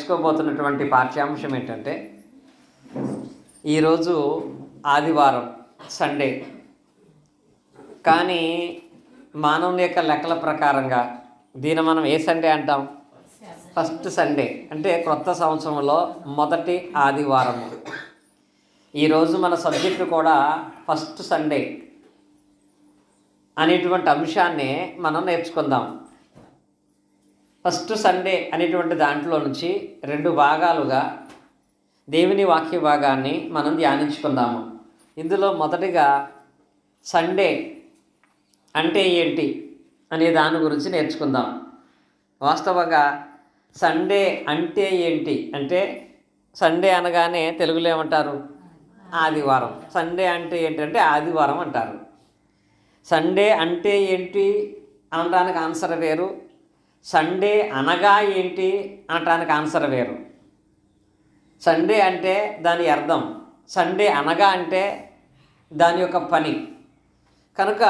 నేర్చుకోబోతున్నటువంటి పాఠ్యాంశం ఏంటంటే, ఈరోజు ఆదివారం, సండే. కానీ మానవుని యొక్క లెక్కల ప్రకారంగా దీన్ని మనం ఏ సండే అంటాం? ఫస్ట్ సండే, అంటే క్రొత్త సంవత్సరంలో మొదటి ఆదివారము. ఈరోజు మన సబ్జెక్టు కూడా ఫస్ట్ సండే అనేటువంటి అంశాన్ని మనం నేర్చుకుందాం. ఫస్ట్ సండే అనేటువంటి దాంట్లో నుంచి 2 భాగాలుగా దేవుని వాక్య భాగాన్ని మనం ధ్యానించుకుందాము. ఇందులో మొదటిగా సండే అంటే ఏంటి అనే దాని గురించి నేర్చుకుందాం. వాస్తవంగా సండే అంటే ఏంటి అంటే, సండే అనగానే తెలుగులో ఏమంటారు? ఆదివారం. సండే అంటే ఏంటంటే ఆదివారం అంటారు. సండే అంటే ఏంటి అనడానికి ఆన్సర్ వేరు, సండే అనగా ఏంటి అనటానికి ఆన్సర్ వేరు. సండే అంటే దాని అర్థం, సండే అనగా అంటే దాని యొక్క పని. కనుక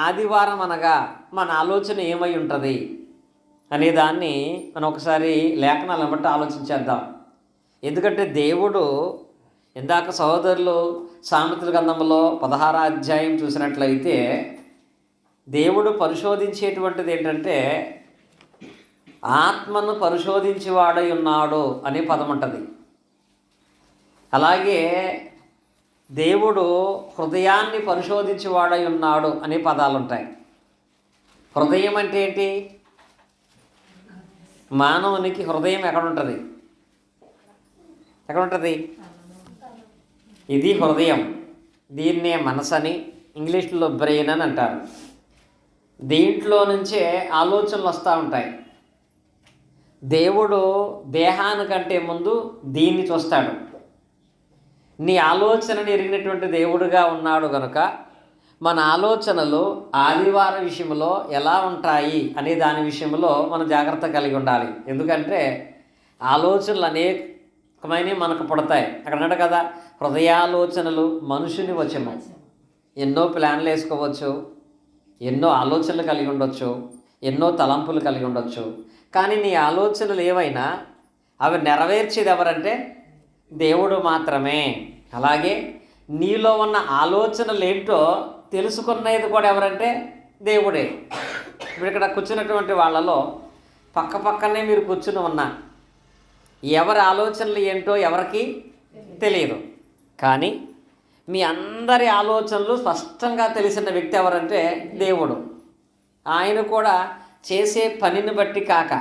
ఆదివారం అనగా మన ఆలోచన ఏమై ఉంటుంది అనే దాన్ని మనం ఒకసారి లేఖనాలను బట్టి ఆలోచించేద్దాం. ఎందుకంటే దేవుడు, ఇందాక సహోదరులు సామెతల గ్రంథంలో 16వ అధ్యాయం చూసినట్లయితే, దేవుడు పరిశోధించేటువంటిది ఏంటంటే ఆత్మను పరిశోధించేవాడై ఉన్నాడు అనే పదం ఉంటుంది. అలాగే దేవుడు హృదయాన్ని పరిశోధించేవాడై ఉన్నాడు అనే పదాలు ఉంటాయి. హృదయం అంటే ఏంటి? మానవునికి హృదయం ఎక్కడుంటుంది? ఎక్కడుంటుంది? ఇది హృదయం. దీన్నే మనసని, ఇంగ్లీష్లో బ్రెయిన్ అని అంటారు. దీంట్లో నుంచే ఆలోచనలు వస్తూ ఉంటాయి. దేవుడు దేహానికంటే ముందు దీన్ని చూస్తాడు. నీ ఆలోచనని ఎరిగినటువంటి దేవుడుగా ఉన్నాడు కనుక మన ఆలోచనలు ఆదివారం విషయంలో ఎలా ఉంటాయి అనే దాని విషయంలో మనం జాగ్రత్త కలిగి ఉండాలి. ఎందుకంటే ఆలోచనలు అనేకమైనవి మనకు పుడతాయి. అక్కడ అన్నాడు కదా, హృదయాలోచనలు మనుషుని వశము. ఎన్నో ప్లాన్లు వేసుకోవచ్చు, ఎన్నో ఆలోచనలు కలిగి ఉండొచ్చు, ఎన్నో తలంపులు కలిగి ఉండొచ్చు. కానీ నీ ఆలోచనలు ఏవైనా అవి నెరవేర్చేది ఎవరంటే దేవుడు మాత్రమే. అలాగే నీలో ఉన్న ఆలోచనలు ఏంటో తెలుసుకునేది కూడా ఎవరంటే దేవుడే. ఇప్పుడు ఇక్కడ కూర్చున్నటువంటి వాళ్ళలో పక్కనే మీరు కూర్చుని ఉన్నా ఎవరి ఆలోచనలు ఏంటో ఎవరికి తెలియదు. కానీ మీ అందరి ఆలోచనలు స్పష్టంగా తెలిసిన వ్యక్తి ఎవరంటే దేవుడు. ఆయన కూడా చేసే పనిని బట్టి కాక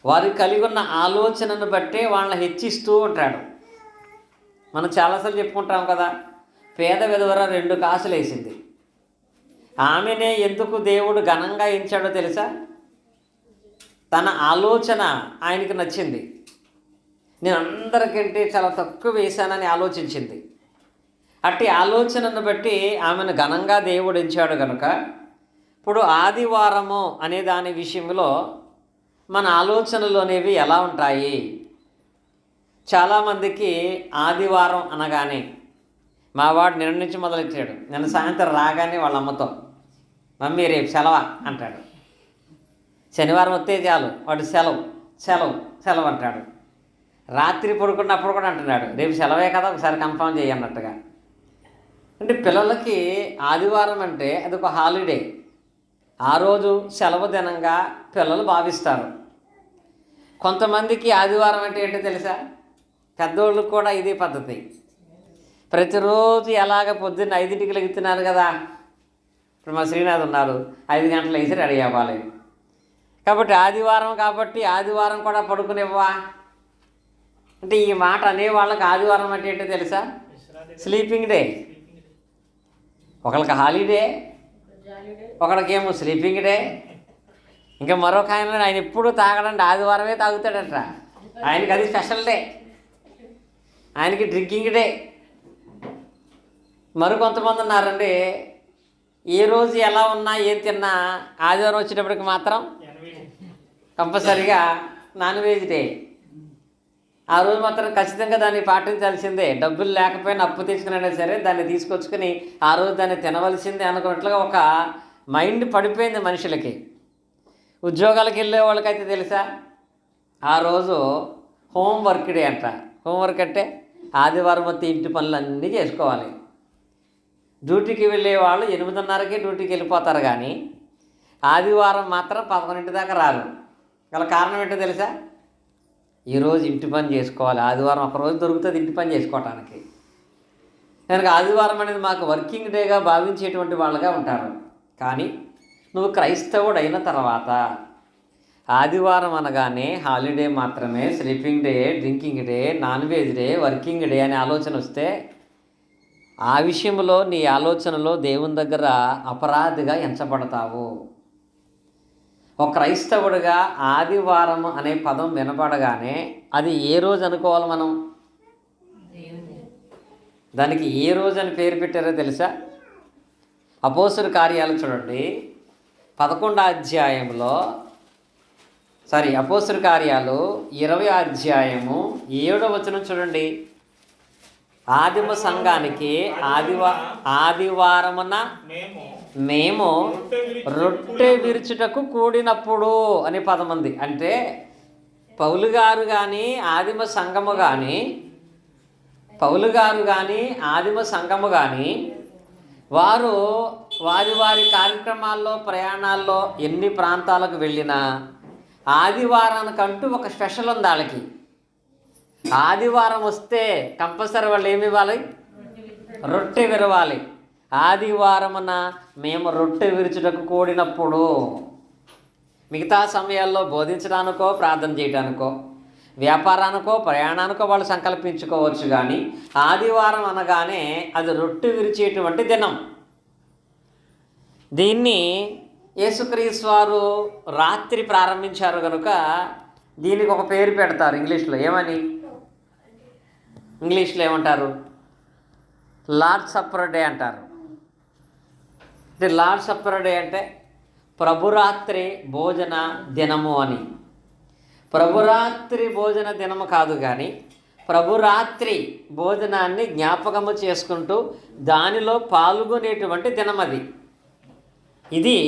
వారు కలిగి ఉన్న ఆలోచనను బట్టే వాళ్ళని హెచ్చిస్తూ ఉంటాడు. మనం చాలాసార్లు చెప్పుకుంటాం కదా, పేద విధవర 2 కాసులు వేసింది. ఆమెనే ఎందుకు దేవుడు ఘనంగా ఎంచాడో తెలుసా? తన ఆలోచన ఆయనకి నచ్చింది. నేను అందరికంటే చాలా తక్కువ వేశానని ఆలోచించింది. అట్టి ఆలోచనను బట్టి ఆమెను ఘనంగా దేవుడు ఎంచాడు కనుక ఇప్పుడు ఆదివారము అనే దాని విషయంలో మన ఆలోచనలు అనేవి ఎలా ఉంటాయి? చాలామందికి ఆదివారం అనగానే, మా వాడు నిన్న నుంచి మొదలెట్టాడు, నిన్న సాయంత్రం రాగానే వాళ్ళ అమ్మతో, మమ్మీ రేపు సెలవా అంటాడు. శనివారం వస్తే చాలు వాడు సెలవు అంటాడు. రాత్రి పడుకున్నప్పుడు కూడా అంటున్నాడు, రేపు సెలవే కదా, ఒకసారి కన్ఫర్మ్ చేయన్నట్టుగా. అంటే పిల్లలకి ఆదివారం అంటే అది ఒక హాలిడే. ఆ రోజు సెలవు దినంగా పిల్లలు భావిస్తారు. కొంతమందికి ఆదివారం అంటే ఏంటో తెలుసా? పెద్దోళ్ళకి కూడా ఇదే పద్ధతి. ప్రతిరోజు ఎలాగ పొద్దున్న 5ంటికి లెగుతున్నారు కదా, ఇప్పుడు మా శ్రీనాథ్ ఉన్నారు, 5 గంటలు వేసి రెడీ అవ్వాలి. కాబట్టి ఆదివారం కూడా పడుకునివ్వా అంటే, ఈ మాట అనే వాళ్ళకి ఆదివారం అంటే ఏంటో తెలుసా? Sleeping day. ఒకళ్ళకి హాలిడే, ఒకడికేమో స్లీపింగ్ డే. ఇంకా మరొక ఆయన ఎప్పుడు తాగడండి, ఆదివారమే తాగుతాడంట. ఆయనకి అది స్పెషల్ డే, ఆయనకి డ్రింకింగ్ డే. మరికొంతమంది ఉన్నారండి, ఏ రోజు ఎలా ఉన్నా ఏం తిన్నా ఆదివారం వచ్చేటప్పటికి మాత్రం కంపల్సరిగా నాన్ వెజ్ డే. ఆ రోజు మాత్రం ఖచ్చితంగా దాన్ని పాటించాల్సిందే. డబ్బులు లేకపోయినా అప్పు తీసుకునైనా సరే దాన్ని తీసుకొచ్చుకొని ఆ రోజు దాన్ని తినవలసిందే అనుకున్నట్లుగా ఒక మైండ్ పడిపోయింది మనుషులకి. ఉద్యోగాలకు వెళ్ళే వాళ్ళకైతే తెలుసా, ఆ రోజు హోంవర్క్ డే అంట. హోంవర్క్ అంటే ఆదివారం మొత్తం ఇంటి పనులన్నీ చేసుకోవాలి. డ్యూటీకి వెళ్ళే వాళ్ళు 8:30కే డ్యూటీకి వెళ్ళిపోతారు, కానీ ఆదివారం మాత్రం 11 దాకా రారు. గల కారణం ఏంటో తెలుసా? ఈరోజు ఇంటి పని చేసుకోవాలి. ఆదివారం ఒకరోజు దొరుకుతుంది ఇంటి పని చేసుకోవటానికి. కనుక ఆదివారం అనేది మాకు వర్కింగ్ డేగా భావించేటువంటి వాళ్ళగా ఉంటారు. కానీ నువ్వు క్రైస్తవుడు అయిన తర్వాత ఆదివారం అనగానే హాలిడే మాత్రమే, sleeping day, drinking day, non veg day, working day అనే ఆలోచన వస్తే ఆ విషయంలో నీ ఆలోచనలో దేవుని దగ్గర అపరాధిగా ఎంచబడతావు. ఒక క్రైస్తవుడిగా ఆదివారం అనే పదం వినపడగానే అది ఏ రోజు అనుకోవాలి మనం? దానికి ఏ రోజు అని పేరు పెట్టారో తెలుసా? అపోస్తలుల కార్యాలు చూడండి, 11వ అధ్యాయంలో అపోస్తలుల కార్యాలు 20వ అధ్యాయము 7వ వచనం చూడండి. ఆదిమ సంఘానికి ఆదివారమున మేము రొట్టె విరుచుటకు కూడినప్పుడు అనే పదం ఉంది. అంటే పౌలు గారు కానీ ఆదిమ సంఘము కానీ ఆదిమ సంఘము కానీ వారు వారి కార్యక్రమాల్లో, ప్రయాణాల్లో ఎన్ని ప్రాంతాలకు వెళ్ళినా ఆదివారానికంటూ ఒక స్పెషల్ ఉంది వాళ్ళకి. ఆదివారం వస్తే కంపల్సరీ వాళ్ళు ఏమి ఇవ్వాలి? రొట్టె విరవాలి. ఆదివారమున మేము రొట్టె విరుచుటకు కూడినప్పుడు. మిగతా సమయాల్లో బోధించడానికో, ప్రార్థన చేయడానికో, వ్యాపారానికో, ప్రయాణానికో వాళ్ళు సంకల్పించుకోవచ్చు, కానీ ఆదివారం అనగానే అది రొట్టె విరిచేటువంటి దినం. దీన్ని యేసుక్రీస్తు వారు రాత్రి ప్రారంభించారు కనుక దీనికి ఒక పేరు పెడతారు ఇంగ్లీష్లో. ఏమంటారు? లార్డ్ సప్పర్ డే అంటారు. లార్డ్ సప్పర్ డే అంటే ప్రభురాత్రి భోజన దినము అని. ప్రభురాత్రి భోజన దినము కాదు, కానీ ప్రభురాత్రి భోజనాన్ని జ్ఞాపకము చేసుకుంటూ దానిలో పాల్గొనేటువంటి దినం అది. ఇది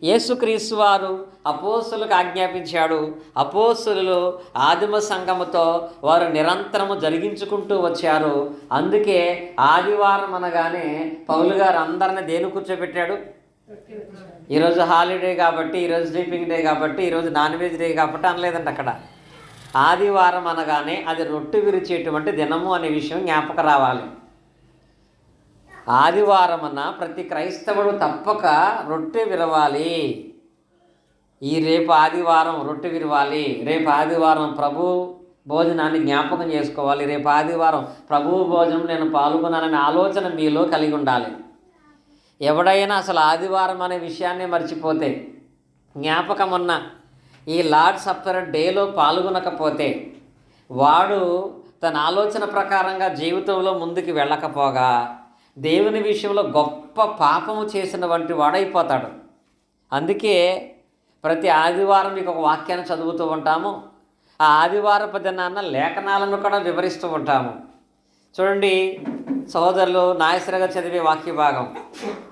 యేసుక్రీస్తు వారు అపోస్తలులకు ఆజ్ఞాపించాడు. అపోస్తలులు ఆదిమ సంఘముతో వారు నిరంతరము జరిగించుకుంటూ వచ్చారు. అందుకే ఆదివారం అనగానే పౌలు గారు అందరిని దేని కూర్చోబెట్టాడు? ఈరోజు హాలిడే కాబట్టి, ఈరోజు స్లీపింగ్ డే కాబట్టి, ఈరోజు నాన్ వెజ్ డే కాబట్టి అనలేదంట. అక్కడ ఆదివారం అనగానే అది రొట్టె విరిచేటువంటి దినము అనే విషయం జ్ఞాపకం రావాలి. ఆదివారమున ప్రతి క్రైస్తవుడు తప్పక రొట్టె విరవాలి. రేపు ఆదివారం రొట్టె విరవాలి. రేపు ఆదివారం ప్రభు భోజనాన్ని జ్ఞాపకం చేసుకోవాలి. రేపు ఆదివారం ప్రభువు భోజనం నేను పాల్గొనాలనే ఆలోచన మీలో కలిగి ఉండాలి. ఎవడైనా అసలు ఆదివారం అనే విషయాన్ని మర్చిపోతే, జ్ఞాపకం ఉన్న ఈ లార్డ్ సప్పర్ డేలో పాల్గొనకపోతే వాడు తన ఆలోచన ప్రకారంగా జీవితంలో ముందుకు వెళ్ళకపోగా దేవుని విషయంలో గొప్ప పాపము చేసిన వంటి వాడైపోతాడు. అందుకే ప్రతి ఆదివారం మీకు ఒక వాక్యాన్ని చదువుతూ ఉంటాము. ఆ ఆదివారపు దినాన్న లేఖనాలను కూడా వివరిస్తూ ఉంటాము. చూడండి సహోదరులు, నాయసరిగా చదివే వాక్య భాగం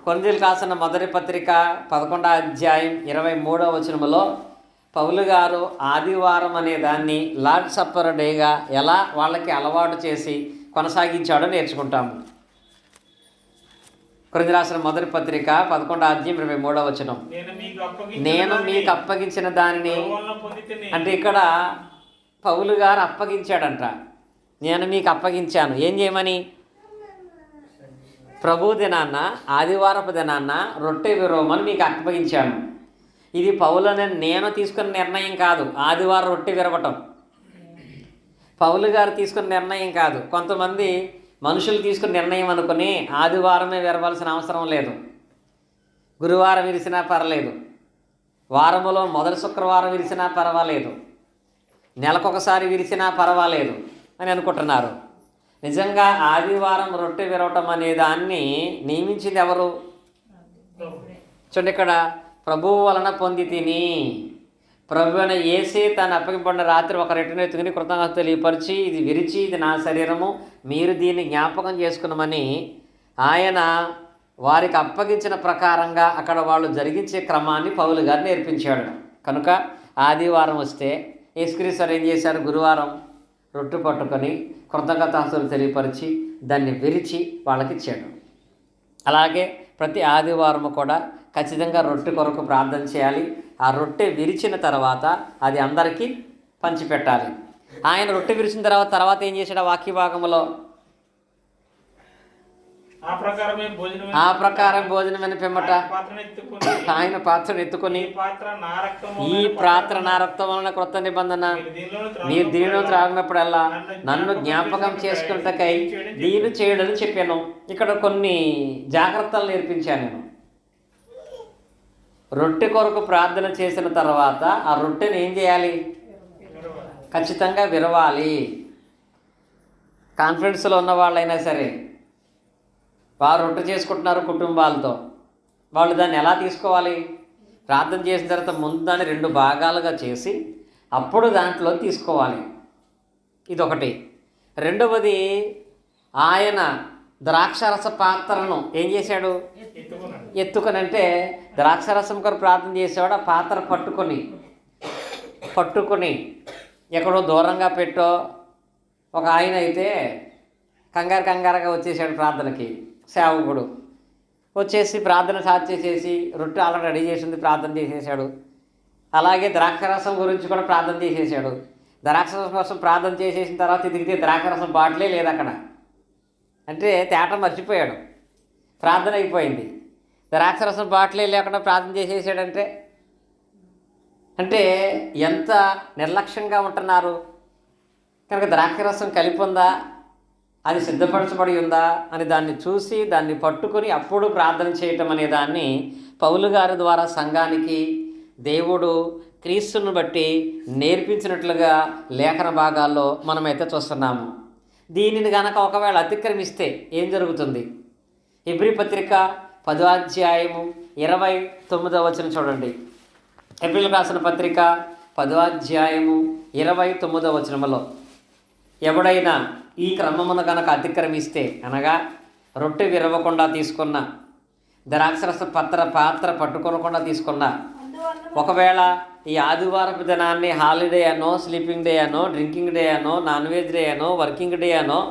కొరింథీయులకు రాసిన మొదటి పత్రిక 11వ అధ్యాయం 23వ వచనములో పౌలు గారు ఆదివారం అనే దాన్ని లార్డ్ సప్పర్ డేగా ఎలా వాళ్ళకి అలవాటు చేసి కొనసాగించాడో నేర్చుకుంటాము. కొరింథీయులకు రాసిన మొదటి పత్రిక 11వ అధ్యాయం 23వ వచనం, నేను మీకు అప్పగించిన దానిని, అంటే ఇక్కడ పౌలు గారు అప్పగించాడంట. నేను మీకు అప్పగించాను. ఏం చేయమని? ప్రభు దినాన్న, ఆదివారపు దినాన్న రొట్టె విరవమని మీకు అప్పగించాను. ఇది పౌలని నేను తీసుకున్న నిర్ణయం కాదు. ఆదివారం రొట్టె విరవటం పౌలు గారు తీసుకున్న నిర్ణయం కాదు. కొంతమంది మనుషులు తీసుకున్న నిర్ణయం అనుకుని ఆదివారమే విరవాల్సిన అవసరం లేదు. గురువారం విరిసినా పర్లేదు, వారములో మొదటి శుక్రవారం విరిసినా పర్వాలేదు, నెలకొకసారి విరిసినా పర్వాలేదు అని అనుకుంటున్నారు. నిజంగా ఆదివారం రొట్టె విరవటం అనే దాన్ని నియమించింది ఎవరు? చూడండి, ఇక్కడ ప్రభువు వలన పొంది తిని, ప్రభు అయిన యేసే తను అప్పగింపడిన రాత్రి ఒక రొట్టెను ఎత్తుకుని కృతజ్ఞత తెలియపరిచి, ఇది విరిచి ఇది నా శరీరము, మీరు దీన్ని జ్ఞాపకం చేసుకున్నామని ఆయన వారికి అప్పగించిన ప్రకారంగా అక్కడ వాళ్ళు జరిగించే క్రమాన్ని పౌలు గారు నేర్పించాడు. కనుక ఆదివారం వస్తే యేసుక్రీస్తు వారు ఏం చేశారు? గురువారం రొట్టె పట్టుకొని కృతజ్ఞతాస్తుతులు తెలియపరిచి దాన్ని విరిచి వాళ్ళకి ఇచ్చాడు. అలాగే ప్రతి ఆదివారం కూడా ఖచ్చితంగా రొట్టె కొరకు ప్రార్థన చేయాలి. ఆ రొట్టె విరిచిన తర్వాత అది అందరికీ పంచిపెట్టాలి. ఆయన రొట్టె విరిచిన తర్వాత ఏం చేశాడు? ఆ వాక్య భాగంలో ఆ ప్రకారం భోజనమైన పిమ్మట ఆయన పాత్రను ఎత్తుకొని, ఈ పాత్ర నా రక్తం వలన క్రొత్త నిబంధన, మీరు దీనిలో త్రాగినప్పుడల్లా నన్ను జ్ఞాపకం చేసుకున్నటకై దీన్ని చేయడని చెప్పాను. ఇక్కడ కొన్ని జాగ్రత్తలు నేర్పించాను నేను. రొట్టె కొరకు ప్రార్థన చేసిన తర్వాత ఆ రొట్టెని ఏం చేయాలి? ఖచ్చితంగా విరవాలి. కాన్ఫరెన్స్లో ఉన్న వాళ్ళైనా సరే వారు రొట్టె చేసుకుంటున్నారు కుటుంబాలతో, వాళ్ళు దాన్ని ఎలా తీసుకోవాలి? ప్రార్థన చేసిన తర్వాత ముందు దాన్ని 2 భాగాలుగా చేసి అప్పుడు దాంట్లో తీసుకోవాలి. ఇదొకటి. రెండవది, ఆయన ద్రాక్షరస పాత్రను ఏం చేశాడు? ఎత్తుకొని, అంటే ద్రాక్షరసం కొరకు ప్రార్థన చేసేవాడు ఆ పాత్ర పట్టుకొని ఎక్కడో దూరంగా పెట్టో, ఒక ఆయన అయితే కంగారుగా వచ్చేసాడు ప్రార్థనకి. సేవకుడు వచ్చేసి ప్రార్థన స్టార్ట్ చేసేసి రొట్టె ఆల్రెడీ రెడీ చేసింది ప్రార్థన చేసేసాడు. అలాగే ద్రాక్షరసం గురించి కూడా ప్రార్థన చేసేసాడు. ద్రాక్షరసం కోసం ప్రార్థన చేసేసిన తర్వాత దిగితే ద్రాక్షరసం బాటిలే లేదు అక్కడ. అంటే తేట మర్చిపోయాడు, ప్రార్థన అయిపోయింది. ద్రాక్షరసం బాటిలే లేకుండా ప్రార్థన చేసేసాడంటే అంటే ఎంత నిర్లక్ష్యంగా ఉంటున్నారు. కనుక ద్రాక్షరసం కలిపి ఉందా, అది సిద్ధపరచబడి ఉందా అని దాన్ని చూసి దాన్ని పట్టుకొని అప్పుడు ప్రార్థన చేయటం అనే దాన్ని పౌలు గారి ద్వారా సంఘానికి దేవుడు క్రీస్తును బట్టి నేర్పించినట్లుగా లేఖన భాగాల్లో మనమైతే చూస్తున్నాము. దీనిని గనక ఒకవేళ అతిక్రమిస్తే ఏం జరుగుతుంది? హెబ్రీ పత్రిక 10వ అధ్యాయము 29వ వచనం చూడండి. హెబ్రీలకు రాసిన పత్రిక 10వ అధ్యాయము 29వ వచనములో, ఎవడైనా ఈ క్రమమును కనుక అతిక్రమిస్తే, అనగా రొట్టె విరవకుండా తీసుకున్న, ద్రాక్షరస పాత్ర పట్టుకొనకుండా తీసుకున్న, ఒకవేళ ఈ ఆదివారపు దినాన్ని హాలిడే అనో, స్లీపింగ్ డే అనో, డ్రింకింగ్ డే అనో, నాన్ వెజ్ డే అనో, వర్కింగ్ డే అనో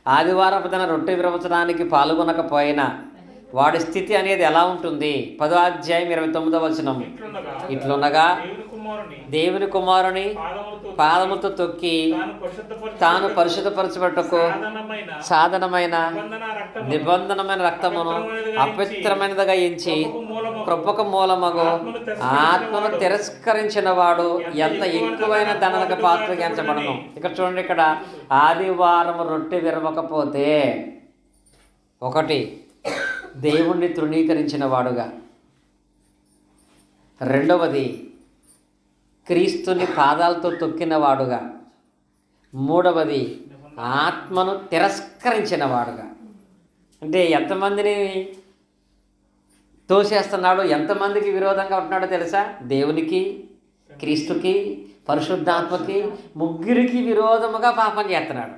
ఆదివారపు దిన రొట్టె విరవచడానికి పాల్గొనకపోయినా వాడి స్థితి అనేది ఎలా ఉంటుంది? 10వ అధ్యాయం 29వ వచనం, ఇట్లుండగా దేవుని కుమారుని పాదముతో తొక్కి తాను పరిశుద్ధపరచబట్టుకు సాధనమైన నిబంధనమైన రక్తమును అపవిత్రమైనదిగా ఎంచి కృపకు మూలమగు ఆత్మను తిరస్కరించిన వాడు ఎంత ఎక్కువైన దండనకు పాత్రగా ఎంచబడను. ఇక్కడ చూడండి, ఇక్కడ ఆదివారం రొట్టె విరవకపోతే ఒకటి దేవుణ్ణి తృణీకరించిన వాడుగా, రెండవది క్రీస్తుని పాదాలతో తొక్కిన వాడుగా, మూడవది ఆత్మను తిరస్కరించిన వాడుగా. అంటే ఎంతమందిని తోసేస్తున్నాడు, ఎంతమందికి విరోధంగా ఉంటున్నాడో తెలుసా? దేవునికి, క్రీస్తుకి, పరిశుద్ధాత్మకి, ముగ్గురికి విరోధముగా పాపం చేస్తున్నాడు.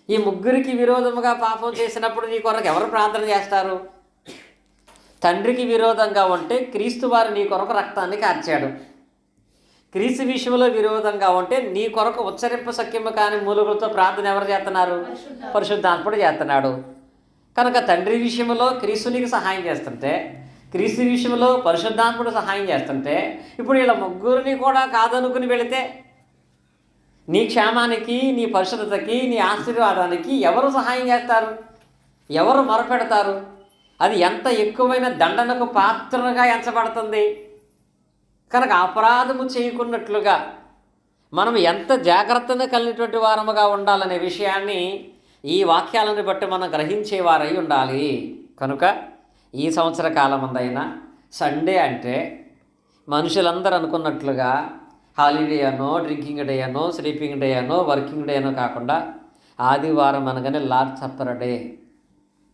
ఈ ముగ్గురికి విరోధముగా పాపం చేసినప్పుడు నీ కొరకు ఎవరు ప్రార్థన చేస్తారు? తండ్రికి విరోధంగా ఉంటే క్రీస్తు వారు నీ కొరకు రక్తాన్ని కార్చాడు. క్రీస్తు విషయంలో విరోధంగా ఉంటే నీ కొరకు ఉచ్చరింప సఖ్యము కాని మూలుగులతో ప్రార్థన ఎవరు చేస్తున్నారు? పరిశుద్ధాత్ముడు చేస్తున్నాడు. కనుక తండ్రి విషయంలో క్రీస్తునికి సహాయం చేస్తుంటే, క్రీస్తు విషయంలో పరిశుద్ధాత్ముడు సహాయం చేస్తుంటే, ఇప్పుడు వీళ్ళ ముగ్గురిని కూడా కాదనుకుని వెళితే నీ క్షేమానికి, నీ పరిశుద్ధతకి, నీ ఆశీర్వాదానికి ఎవరు సహాయం చేస్తారు? ఎవరు మొరపెడతారు? అది ఎంత ఎక్కువైన దండనకు పాత్రగా ఎంచబడుతుంది. కనుక అపరాధము చేయకున్నట్లుగా మనం ఎంత జాగ్రత్తగా కలిగినటువంటి వారముగా ఉండాలనే విషయాన్ని ఈ వాక్యాలను బట్టి మనం గ్రహించేవారై ఉండాలి. కనుక ఈ సంవత్సర కాలం అందైనా సండే అంటే మనుషులందరూ అనుకున్నట్లుగా హాలిడే అనో, డ్రింకింగ్ డే అనో, స్లీపింగ్ డే అనో, వర్కింగ్ డే అనో కాకుండా ఆదివారం అనగానే లార్డ్ సప్పర్ డే.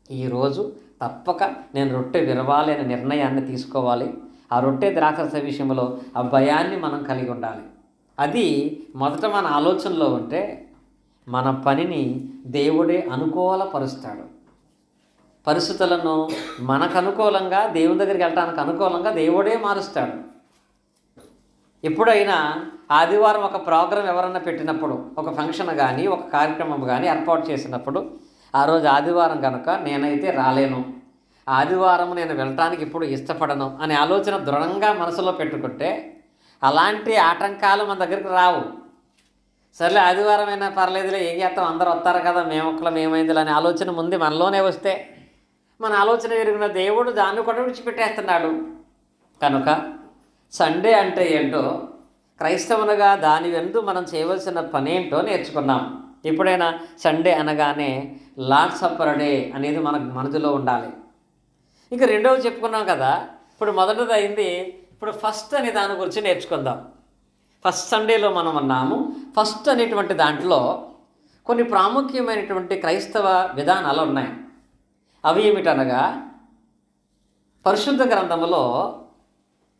ఈరోజు తప్పక నేను రొట్టె విరవాలి అనే నిర్ణయాన్ని తీసుకోవాలి. ఆ రొట్టె ద్రాక్షరస విషయంలో ఆ భయాన్ని మనం కలిగి ఉండాలి. అది మొదట మన ఆలోచనలో ఉంటే మన పనిని దేవుడే అనుకూలపరుస్తాడు. పరిస్థితులను మనకు అనుకూలంగా, దేవుని దగ్గరికి వెళ్ళడానికి అనుకూలంగా దేవుడే మారుస్తాడు. ఎప్పుడైనా ఆదివారం ఒక ప్రోగ్రాం ఎవరన్నా పెట్టినప్పుడు, ఒక ఫంక్షన్ కానీ ఒక కార్యక్రమం కానీ ఏర్పాటు చేసినప్పుడు, ఆ రోజు ఆదివారం కనుక నేనైతే రాలేను, ఆదివారం నేను వెళ్ళటానికి ఇప్పుడు ఇష్టపడను అనే ఆలోచన దృఢంగా మనసులో పెట్టుకుంటే అలాంటి ఆటంకాలు మన దగ్గరికి రావు. సర్లే ఆదివారం అయినా పర్లేదులే, ఏం చేస్తాం, అందరూ వస్తారు కదా, మేమొక్కలం ఏమైందిలే అనే ఆలోచన ముందు మనలోనే వస్తే మన ఆలోచన ఎరిగిన దేవుడు దాన్ని కూడా విడిచిపెట్టేస్తున్నాడు. కనుక సండే అంటే ఏంటో, క్రైస్తవునిగా దాని వెందు మనం చేయవలసిన పని ఏంటో నేర్చుకున్నాం. ఎప్పుడైనా సండే అనగానే లార్డ్స్ సప్పర్ డే అనేది మనకు మనసులో ఉండాలి. ఇక రెండవది చెప్పుకున్నాం కదా, ఇప్పుడు మొదటిది అయింది. ఇప్పుడు ఫస్ట్ అనే దాని గురించి నేర్చుకుందాం. ఫస్ట్ సండేలో మనం ఉన్నాము. ఫస్ట్ అనేటువంటి దాంట్లో కొన్ని ప్రాముఖ్యమైనటువంటి క్రైస్తవ విధానాలు ఉన్నాయి. అవి ఏమిటనగా, పరిశుద్ధ గ్రంథములో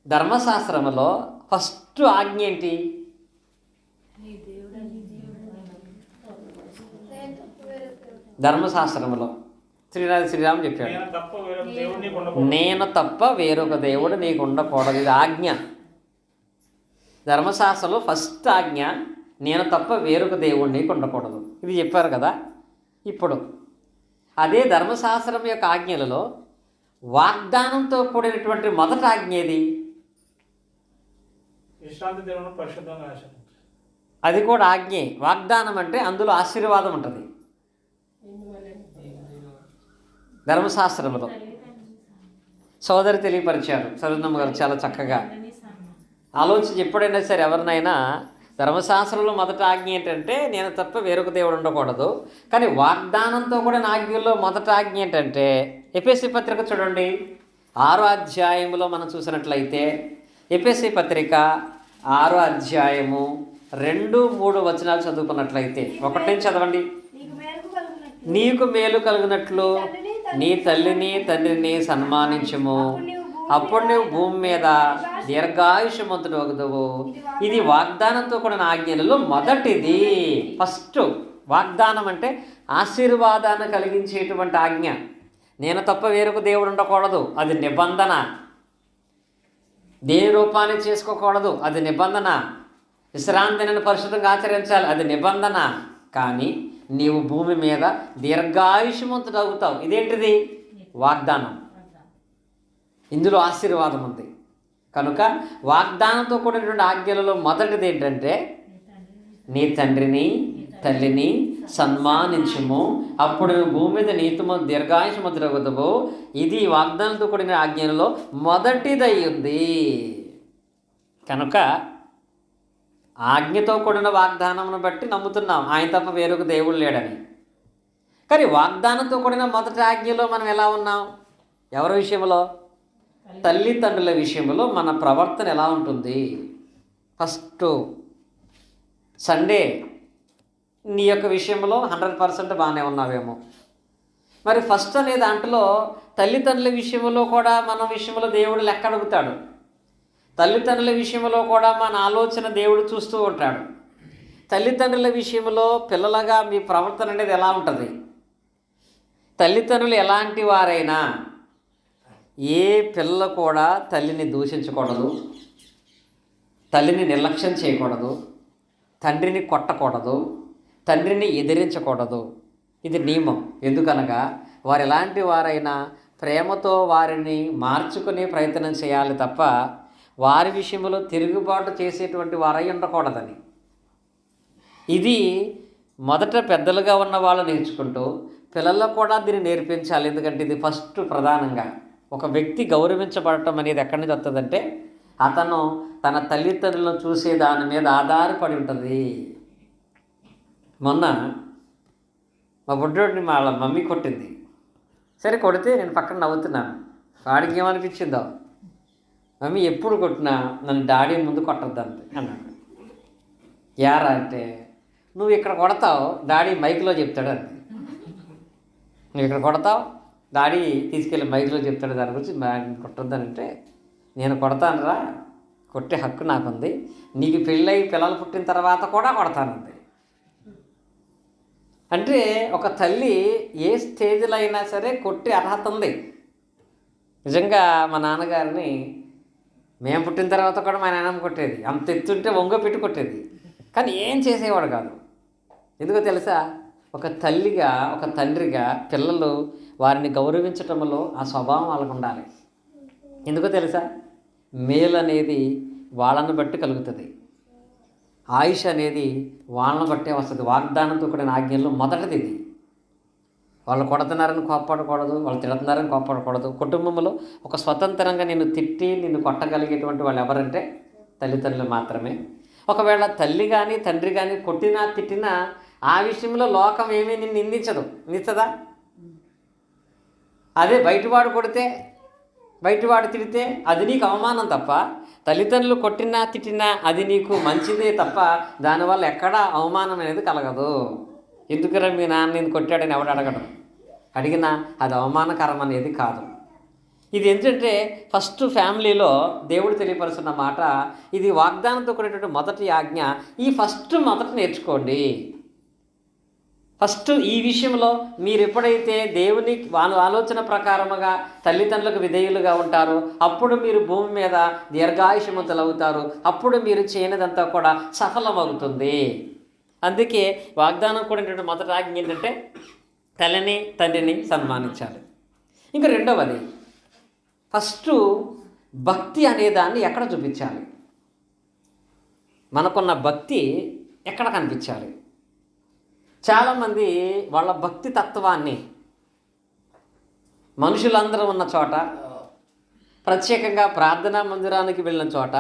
ధర్మశాస్త్రములో ఫస్ట్ ఆజ్ఞ ఏంటి? ధర్మశాస్త్రములో శ్రీరామ్ చెప్పాడు, నేను తప్ప వేరొక దేవుడు నీకు ఉండకూడదు. ఇది ఆజ్ఞ. ధర్మశాస్త్రంలో ఫస్ట్ ఆజ్ఞ, నేను తప్ప వేరొక దేవుడు నీకు ఉండకూడదు. ఇది చెప్పారు కదా. ఇప్పుడు అదే ధర్మశాస్త్రం యొక్క ఆజ్ఞలలో వాగ్దానంతో కూడినటువంటి మొదటి ఆజ్ఞ ఏది? అది కూడా ఆజ్ఞే. వాగ్దానం అంటే అందులో ఆశీర్వాదం ఉంటుంది. ధర్మశాస్త్రంలో సోదరి తెలియపరిచారు, సరుణమ్మ గారు చాలా చక్కగా ఆలోచించి. ఎప్పుడైనా సరే ఎవరినైనా ధర్మశాస్త్రంలో మొదటి ఆజ్ఞ ఏంటంటే నేను తప్ప వేరొక దేవుడు ఉండకూడదు. కానీ వాగ్దానంతో కూడా ఆజ్ఞల్లో మొదటి ఆజ్ఞ ఏంటంటే, ఎఫెసీ పత్రిక చూడండి 6వ అధ్యాయంలో మనం చూసినట్లయితే, ఎఫెసీ పత్రిక 6వ అధ్యాయము 2-3 వచనాలు చదువుకున్నట్లయితే, ఒకటి నుంచి చదవండి. నీకు మేలు కలుగునట్లు నీ తల్లిని తండ్రిని సన్మానించుము, అప్పుడు నువ్వు భూమి మీద దీర్ఘాయుష్మంతుడు వగుదువు. ఇది వాగ్దానంతో కూడిన ఆజ్ఞలలో మొదటిది. ఫస్ట్ వాగ్దానం అంటే ఆశీర్వాదాన్ని కలిగించేటువంటి ఆజ్ఞ. నేను తప్ప వేరొక దేవుడు ఉండకూడదు, అది నిబంధన. దేని రూపాన్ని చేసుకోకూడదు, అది నిబంధన. విశ్రాంతిని పరిశుద్ధంగా ఆచరించాలి, అది నిబంధన. కానీ నీవు భూమి మీద దీర్ఘాయుష్మంతుడు అవుతావు. ఇదేంటిది? వాగ్దానం. ఇందులో ఆశీర్వాదం ఉంది. కనుక వాగ్దానంతో కూడినటువంటి ఆజ్ఞలలో మొదటిది ఏంటంటే, నీ తండ్రిని తల్లిని సన్మానించుము, అప్పుడు భూమి మీద నీతిమ దీర్ఘాయుష్మంతుడు అవుతావు. ఇది వాగ్దానంతో కూడిన ఆజ్ఞలలో మొదటిదై ఉంది. కనుక ఆజ్ఞతో కూడిన వాగ్దానమును బట్టి నమ్ముతున్నాం ఆయన తప్ప వేరొక దేవుడు లేడని. కానీ వాగ్దానంతో కూడిన మొదటి ఆజ్ఞలో మనం ఎలా ఉన్నాం? ఎవరి విషయంలో? తల్లిదండ్రుల విషయంలో మన ప్రవర్తన ఎలా ఉంటుంది? ఫస్ట్ సండే నీ యొక్క విషయంలో 100% బాగానే ఉన్నావేమో. మరి ఫస్ట్ అనే దాంట్లో తల్లిదండ్రుల విషయంలో కూడా మన విషయంలో దేవుడు లెక్క అడుగుతాడు. తల్లిదండ్రుల విషయంలో కూడా మన ఆలోచన దేవుడు చూస్తూ ఉంటాడు. తల్లిదండ్రుల విషయంలో పిల్లలుగా మీ ప్రవర్తన అనేది ఎలా ఉంటుంది? తల్లిదండ్రులు ఎలాంటి వారైనా ఏ పిల్ల కూడా తల్లిని దూషించకూడదు, తల్లిని నిర్లక్ష్యం చేయకూడదు, తండ్రిని కొట్టకూడదు, తండ్రిని ఎదిరించకూడదు. ఇది నియమం. ఎందుకనగా వారు ఎలాంటి వారైనా ప్రేమతో వారిని మార్చుకునే ప్రయత్నం చేయాలి తప్ప వారి విషయంలో తిరుగుబాటు చేసేటువంటి వారై ఉండకూడదని. ఇది మొదట పెద్దలుగా ఉన్న వాళ్ళు నేర్చుకుంటూ పిల్లలకు కూడా దీన్ని నేర్పించాలి. ఎందుకంటే ఇది ఫస్ట్ ప్రధానంగా ఒక వ్యక్తి గౌరవించబడటం అనేది ఎక్కడి నుంచి వస్తుందంటే అతను తన తల్లిదండ్రులను చూసే దాని మీద ఆధారపడి ఉంటుంది. మొన్న మా బుడ్డోడిని వాళ్ళ మమ్మీ కొట్టింది. సరే కొడితే నేను పక్కన నవ్వుతున్నాను. వాడికి ఏమనిపించిందో, మమ్మీ ఎప్పుడు కొట్టినా నన్ను డాడీ ముందు కొట్టద్దంతే అన్నాడు. యారా అంటే, నువ్వు ఇక్కడ కొడతావు డాడీ మైక్లో చెప్తాడు అంతే. నువ్వు ఇక్కడ కొడతావు డాడీ తీసుకెళ్ళి మైక్లో చెప్తాడు దాని గురించి కొట్టొద్దనంటే, నేను కొడతానురా, కొట్టే హక్కు నాకుంది, నీకు పెళ్ళై పిల్లలు పుట్టిన తర్వాత కూడా కొడతానంది. అంటే ఒక తల్లి ఏ స్టేజ్లో అయినా సరే కొట్టే అర్హత ఉంది. నిజంగా మా నాన్నగారిని మేము పుట్టిన తర్వాత కూడా మా నాన్నమ్మ కొట్టేది, అంత ఎత్తుంటే వంగ పెట్టి కొట్టేది, కానీ ఏం చేసేవాడు కాదు. ఎందుకో తెలుసా? ఒక తల్లిగా ఒక తండ్రిగా పిల్లలు వారిని గౌరవించటంలో ఆ స్వభావం వాళ్ళకు ఉండాలి. ఎందుకో తెలుసా? మేలు అనేది వాళ్ళని బట్టి కలుగుతుంది, ఆయుష్ అనేది వాళ్ళని బట్టే వస్తుంది. వాగ్దానంతో కూడిన ఆజ్ఞల్లో మొదటిది ఇది. వాళ్ళు కొడుతున్నారని కోప్పడకూడదు, వాళ్ళు తిడుతున్నారని కోప్పడకూడదు. కుటుంబంలో ఒక స్వతంత్రంగా నిన్ను తిట్టి నిన్ను కొట్టగలిగేటువంటి వాళ్ళు ఎవరంటే తల్లిదండ్రులు మాత్రమే. ఒకవేళ తల్లి కానీ తండ్రి కానీ కొట్టినా తిట్టినా ఆ విషయంలో లోకం ఏమీ నిన్ను నిందించదా? అదే బయటవాడు కొడితే, బయటవాడు తిడితే అది నీకు అవమానం తప్ప, తల్లిదండ్రులు కొట్టినా తిట్టినా అది నీకు మంచిదే తప్ప దానివల్ల ఎక్కడా అవమానం అనేది కలగదు. ఎందుకురా మీ నాన్న నేను కొట్టాడని ఎవడు అడగడం, అడిగినా అది అవమానకరం అనేది కాదు. ఇది ఏంటంటే ఫస్ట్ ఫ్యామిలీలో దేవుడు తెలియపరుస్తున్న మాట. ఇది వాగ్దానంతో కూడినటువంటి మొదటి ఆజ్ఞ. ఈ మొదట నేర్చుకోండి. ఫస్ట్ ఈ విషయంలో మీరు ఎప్పుడైతే దేవుని ఆలోచన ప్రకారముగా తల్లిదండ్రులకు విధేయులుగా ఉంటారో అప్పుడు మీరు భూమి మీద దీర్ఘాయుష్మంతులు అవుతారు. అప్పుడు మీరు చేయనిదంతా కూడా సఫలమవుతుంది. అందుకే వాగ్దానం కూడినటువంటి మొదటి ఆజ్ఞ ఏంటంటే తల్లిని తండ్రిని సన్మానించాలి. ఇంకా రెండవది, ఫస్ట్ భక్తి అనేదాన్ని ఎక్కడ చూపించాలి? మనకున్న భక్తి ఎక్కడ కనిపించాలి? చాలామంది వాళ్ళ భక్తి తత్వాన్ని మనుషులందరూ ఉన్న చోట, ప్రత్యేకంగా ప్రార్థనా మందిరానికి వెళ్ళిన చోట,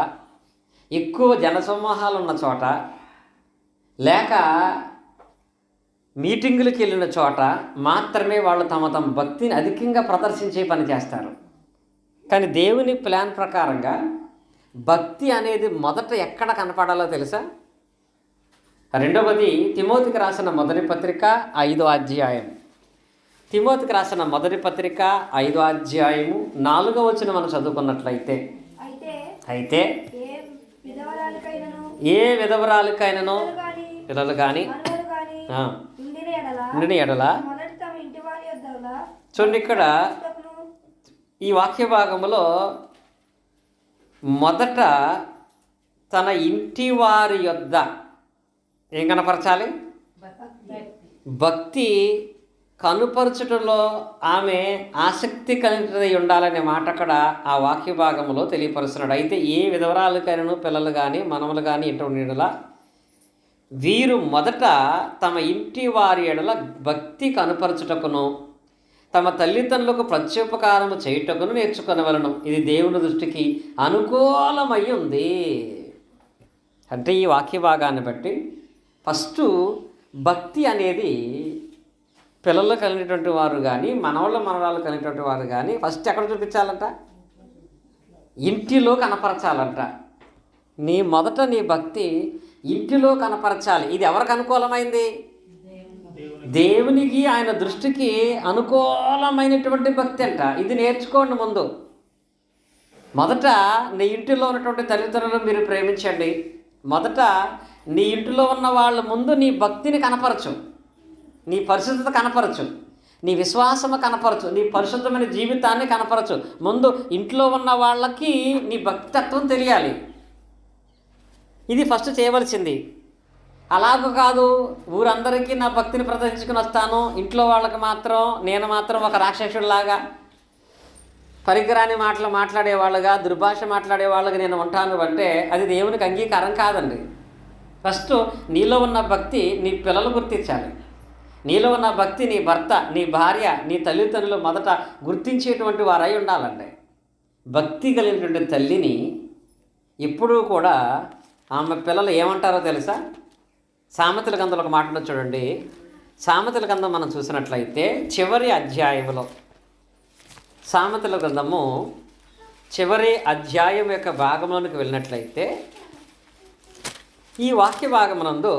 ఎక్కువ జనసమూహాలు ఉన్న చోట, లేక మీటింగులకు వెళ్ళిన చోట మాత్రమే వాళ్ళు తమ భక్తిని అధికంగా ప్రదర్శించే పని చేస్తారు. కానీ దేవుని ప్లాన్ ప్రకారంగా భక్తి అనేది మొదట ఎక్కడ కనపడాలో తెలుసా? రెండవది తిమోతికి రాసిన మొదటి పత్రిక 5వ అధ్యాయం. తిమోతికి రాసిన మొదటి పత్రిక 5వ అధ్యాయము 4వ వచనం మనం చదువుకున్నట్లయితే, అయితే ఏ విధవరాలికైనను పిల్లలు కానీ ఉండిన ఎడల, చూడండి ఇక్కడ ఈ వాక్య భాగంలో మొదట తన ఇంటి వారి యొద్ద ఏం కనపరచాలి? భక్తి కనుపరచుటలో ఆమె ఆసక్తి కలిగినది ఉండాలనే మాట అక్కడ ఆ వాక్య భాగంలో తెలియపరుస్తున్నాడు. అయితే ఏ విధవరాలకైనా పిల్లలు కానీ మనవలు కానీ ఇంటి ఉండేలా వీరు మొదట తమ ఇంటి వారి ఎడల భక్తి కనుపరచుటకును తమ తల్లిదండ్రులకు ప్రత్యుపకారము చేయుటకును నేర్చుకొనవలెను. ఇది దేవుని దృష్టికి అనుకూలమై ఉంది. అంటే ఈ వాక్య భాగాన్ని బట్టి ఫస్ట్ భక్తి అనేది పిల్లలు కలిగినటువంటి వారు కానీ మనవరాలు కలిగినటువంటి వారు కానీ ఫస్ట్ ఎక్కడ చూపించాలంట? ఇంటిలో కనపరచాలంట. మొదట నీ భక్తి ఇంటిలో కనపరచాలి. ఇది ఎవరికి అనుకూలమైంది? దేవునికి, ఆయన దృష్టికి అనుకూలమైనటువంటి భక్తి అంట. ఇది నేర్చుకోండి. ముందు మొదట నీ ఇంటిలో ఉన్నటువంటి తల్లిదండ్రులను మీరు ప్రేమించండి. మొదట నీ ఇంటిలో ఉన్న వాళ్ళ ముందు నీ భక్తిని కనపరచు, నీ పరిశుద్ధత కనపరచు, నీ విశ్వాసము కనపరచు, నీ పరిశుద్ధమైన జీవితాన్ని కనపరచు. ముందు ఇంట్లో ఉన్న వాళ్ళకి నీ భక్తితత్వం తెలియాలి. ఇది ఫస్ట్ చేయవలసింది. అలాగూ కాదు, ఊరందరికీ నా భక్తిని ప్రదర్శించుకుని వస్తాను, ఇంట్లో వాళ్ళకి మాత్రం నేను మాత్రం ఒక రాక్షసుడిలాగా పరికరాని మాటలు మాట్లాడేవాళ్ళుగా దుర్భాష మాట్లాడేవాళ్ళుగా నేను ఉంటాను అంటే అది దేవునికి అంగీకారం కాదండి. ఫస్ట్ నీలో ఉన్న భక్తి నీ పిల్లలు గుర్తించాలి. నీలో ఉన్న భక్తి నీ భర్త, నీ భార్య, నీ తల్లిదండ్రులు మొదట గుర్తించేటువంటి వారై ఉండాలండి. భక్తి కలిగినటువంటి తల్లిని ఎప్పుడూ కూడా ఆమె పిల్లలు ఏమంటారో తెలుసా? సామెతల గ్రంథంలో ఒక మాట ఉండదు చూడండి. సామెతల గ్రంథం మనం చూసినట్లయితే చివరి అధ్యాయంలో, సామెతల గ్రంథము చివరి అధ్యాయం యొక్క భాగంలోనికి వెళ్ళినట్లయితే ఈ వాక్య భాగమునందు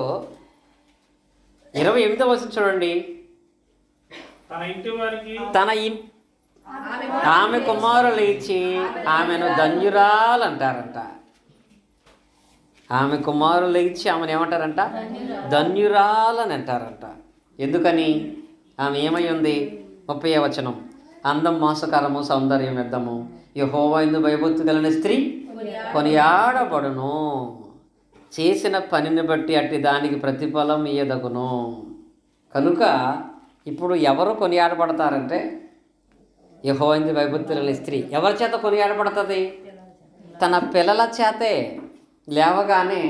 28వ వచనం చూడండి. ఆమె కుమారులు ఇచ్చి ఆమెను ధన్యురాలంటారంట. ఆమె కుమారులు ఇచ్చి ఆమెను ఏమంటారంట? ధన్యురాలని అంటారంట. ఎందుకని? ఆమె ఏమై ఉంది? 30వ వచనం, అందం మోసకరము, సౌందర్యం వ్యర్థము, యెహోవా యందు భయభక్తి కలిగిన స్త్రీ కొనియాడబడును. చేసిన పనిని బట్టి అట్టి దానికి ప్రతిఫలం ఇయ్యదగును. కనుక ఇప్పుడు ఎవరు కొనియాడబడతారంటే యెహోవా భయభక్తుల స్త్రీ. ఎవరి చేత కొనియాడబడుతుంది? తన పిల్లల చేతే. లేవగానే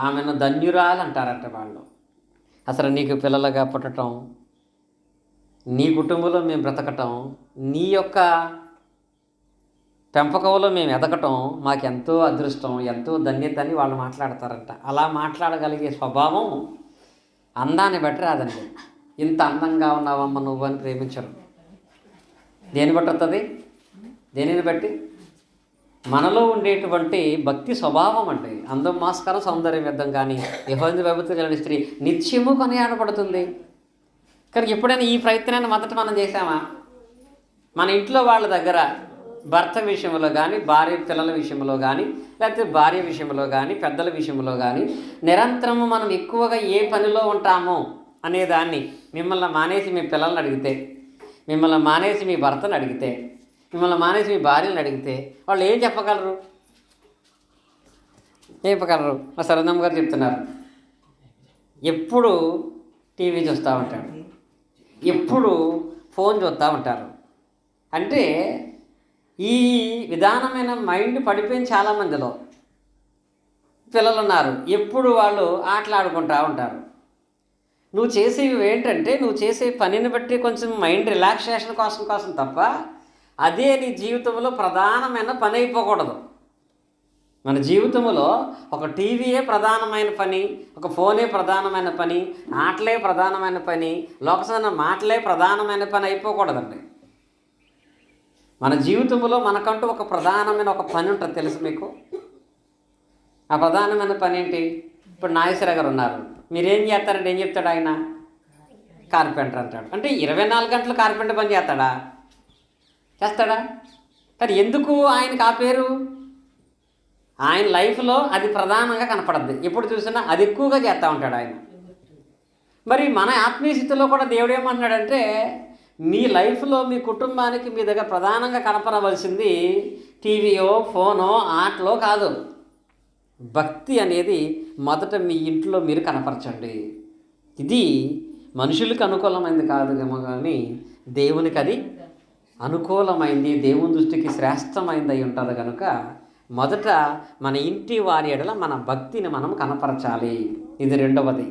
ఆమెను ధన్యురాలు అంటారట వాళ్ళు. అసలు నీకు పిల్లలుగా పుట్టడం, నీ కుటుంబంలో మేము బ్రతకటం, నీ యొక్క పెంపకంలో మేము ఎదగటం మాకెంతో అదృష్టం, ఎంతో ధన్యత అని వాళ్ళు మాట్లాడతారంట. అలా మాట్లాడగలిగే స్వభావం అందాన్ని బట్టి రాదండి. ఇంత అందంగా ఉన్నావమ్మ నువ్వు అని ప్రేమించరు. దేని బట్టి వస్తుంది? దేనిని బట్టి? మనలో ఉండేటువంటి భక్తి స్వభావం అండి. అందం మాస్కరం సౌందర్యం వ్యర్థం, కానీ యెహోవా భయభక్తులు కలిగిన స్త్రీ నిత్యము కొనియాడబడుతుంది. కానీ ఎప్పుడైనా ఈ ప్రయత్నాన్ని మొదట మనం చేసామా? మన ఇంట్లో వాళ్ళ దగ్గర భర్త విషయంలో కానీ, భార్య పిల్లల విషయంలో కానీ, లేకపోతే భార్య విషయంలో కానీ, పెద్దల విషయంలో కానీ నిరంతరము మనం ఎక్కువగా ఏ పనిలో ఉంటామో అనేదాన్ని మిమ్మల్ని మానేసి మీ పిల్లల్ని అడిగితే, మిమ్మల్ని మానేసి మీ భర్తను అడిగితే, మిమ్మల్ని మానేసి మీ భార్యను అడిగితే వాళ్ళు ఏం చెప్పగలరు? ఏం చెప్పగలరు? మా సరందమ్మ గారు చెప్తున్నారు, ఎప్పుడు టీవీ చూస్తూ ఉంటాడు, ఎప్పుడు ఫోన్ చూస్తూ ఉంటారు. అంటే ఈ విధానమైన మైండ్ పడిపోయింది చాలామందిలో. పిల్లలు ఉన్నారు, ఎప్పుడు వాళ్ళు ఆటలాడుకుంటూ ఉంటారు. నువ్వు చేసేవి ఏంటంటే, నువ్వు చేసే పనిని బట్టి కొంచెం మైండ్ రిలాక్సేషన్ కోసం తప్ప అదే నీ జీవితంలో ప్రధానమైన పని అయిపోకూడదు. మన జీవితంలో ఒక టీవీయే ప్రధానమైన పని, ఒక ఫోనే ప్రధానమైన పని, ఆటలే ప్రధానమైన పని, లోకసభ మాటలే ప్రధానమైన పని అయిపోకూడదండి. మన జీవితంలో మనకంటూ ఒక ప్రధానమైన ఒక పని ఉంటుంది, తెలుసు మీకు? ఆ ప్రధానమైన పని ఏంటి? ఇప్పుడు నాగేశ్వర గారు ఉన్నారు, మీరేం చేస్తారంటే ఏం చెప్తాడు ఆయన? కార్పెంటర్ అంటాడు. అంటే 24 గంటలు కార్పెంటర్ పని చేస్తాడా? కానీ ఎందుకు ఆయనకు ఆ పేరు? ఆయన లైఫ్లో అది ప్రధానంగా కనపడద్ది. ఎప్పుడు చూసినా అది ఎక్కువగా చేస్తూ ఉంటాడు ఆయన. మరి మన ఆత్మీయ స్థితిలో కూడా దేవుడు ఏమంటున్నాడంటే, మీ లైఫ్లో మీ కుటుంబానికి మీ దగ్గర ప్రధానంగా కనపడవలసింది టీవీయో ఫోనో ఆటలో కాదు. భక్తి అనేది మొదట మీ ఇంట్లో మీరు కనపరచండి. ఇది మనుషులకు అనుకూలమైంది కాదు కానీ దేవునికి అది అనుకూలమైంది, దేవుని దృష్టికి శ్రేష్టమైంది అయి ఉంటుంది. కనుక మొదట మన ఇంటి వారి ఎడల మన భక్తిని మనం కనపరచాలి. ఇది రెండవది.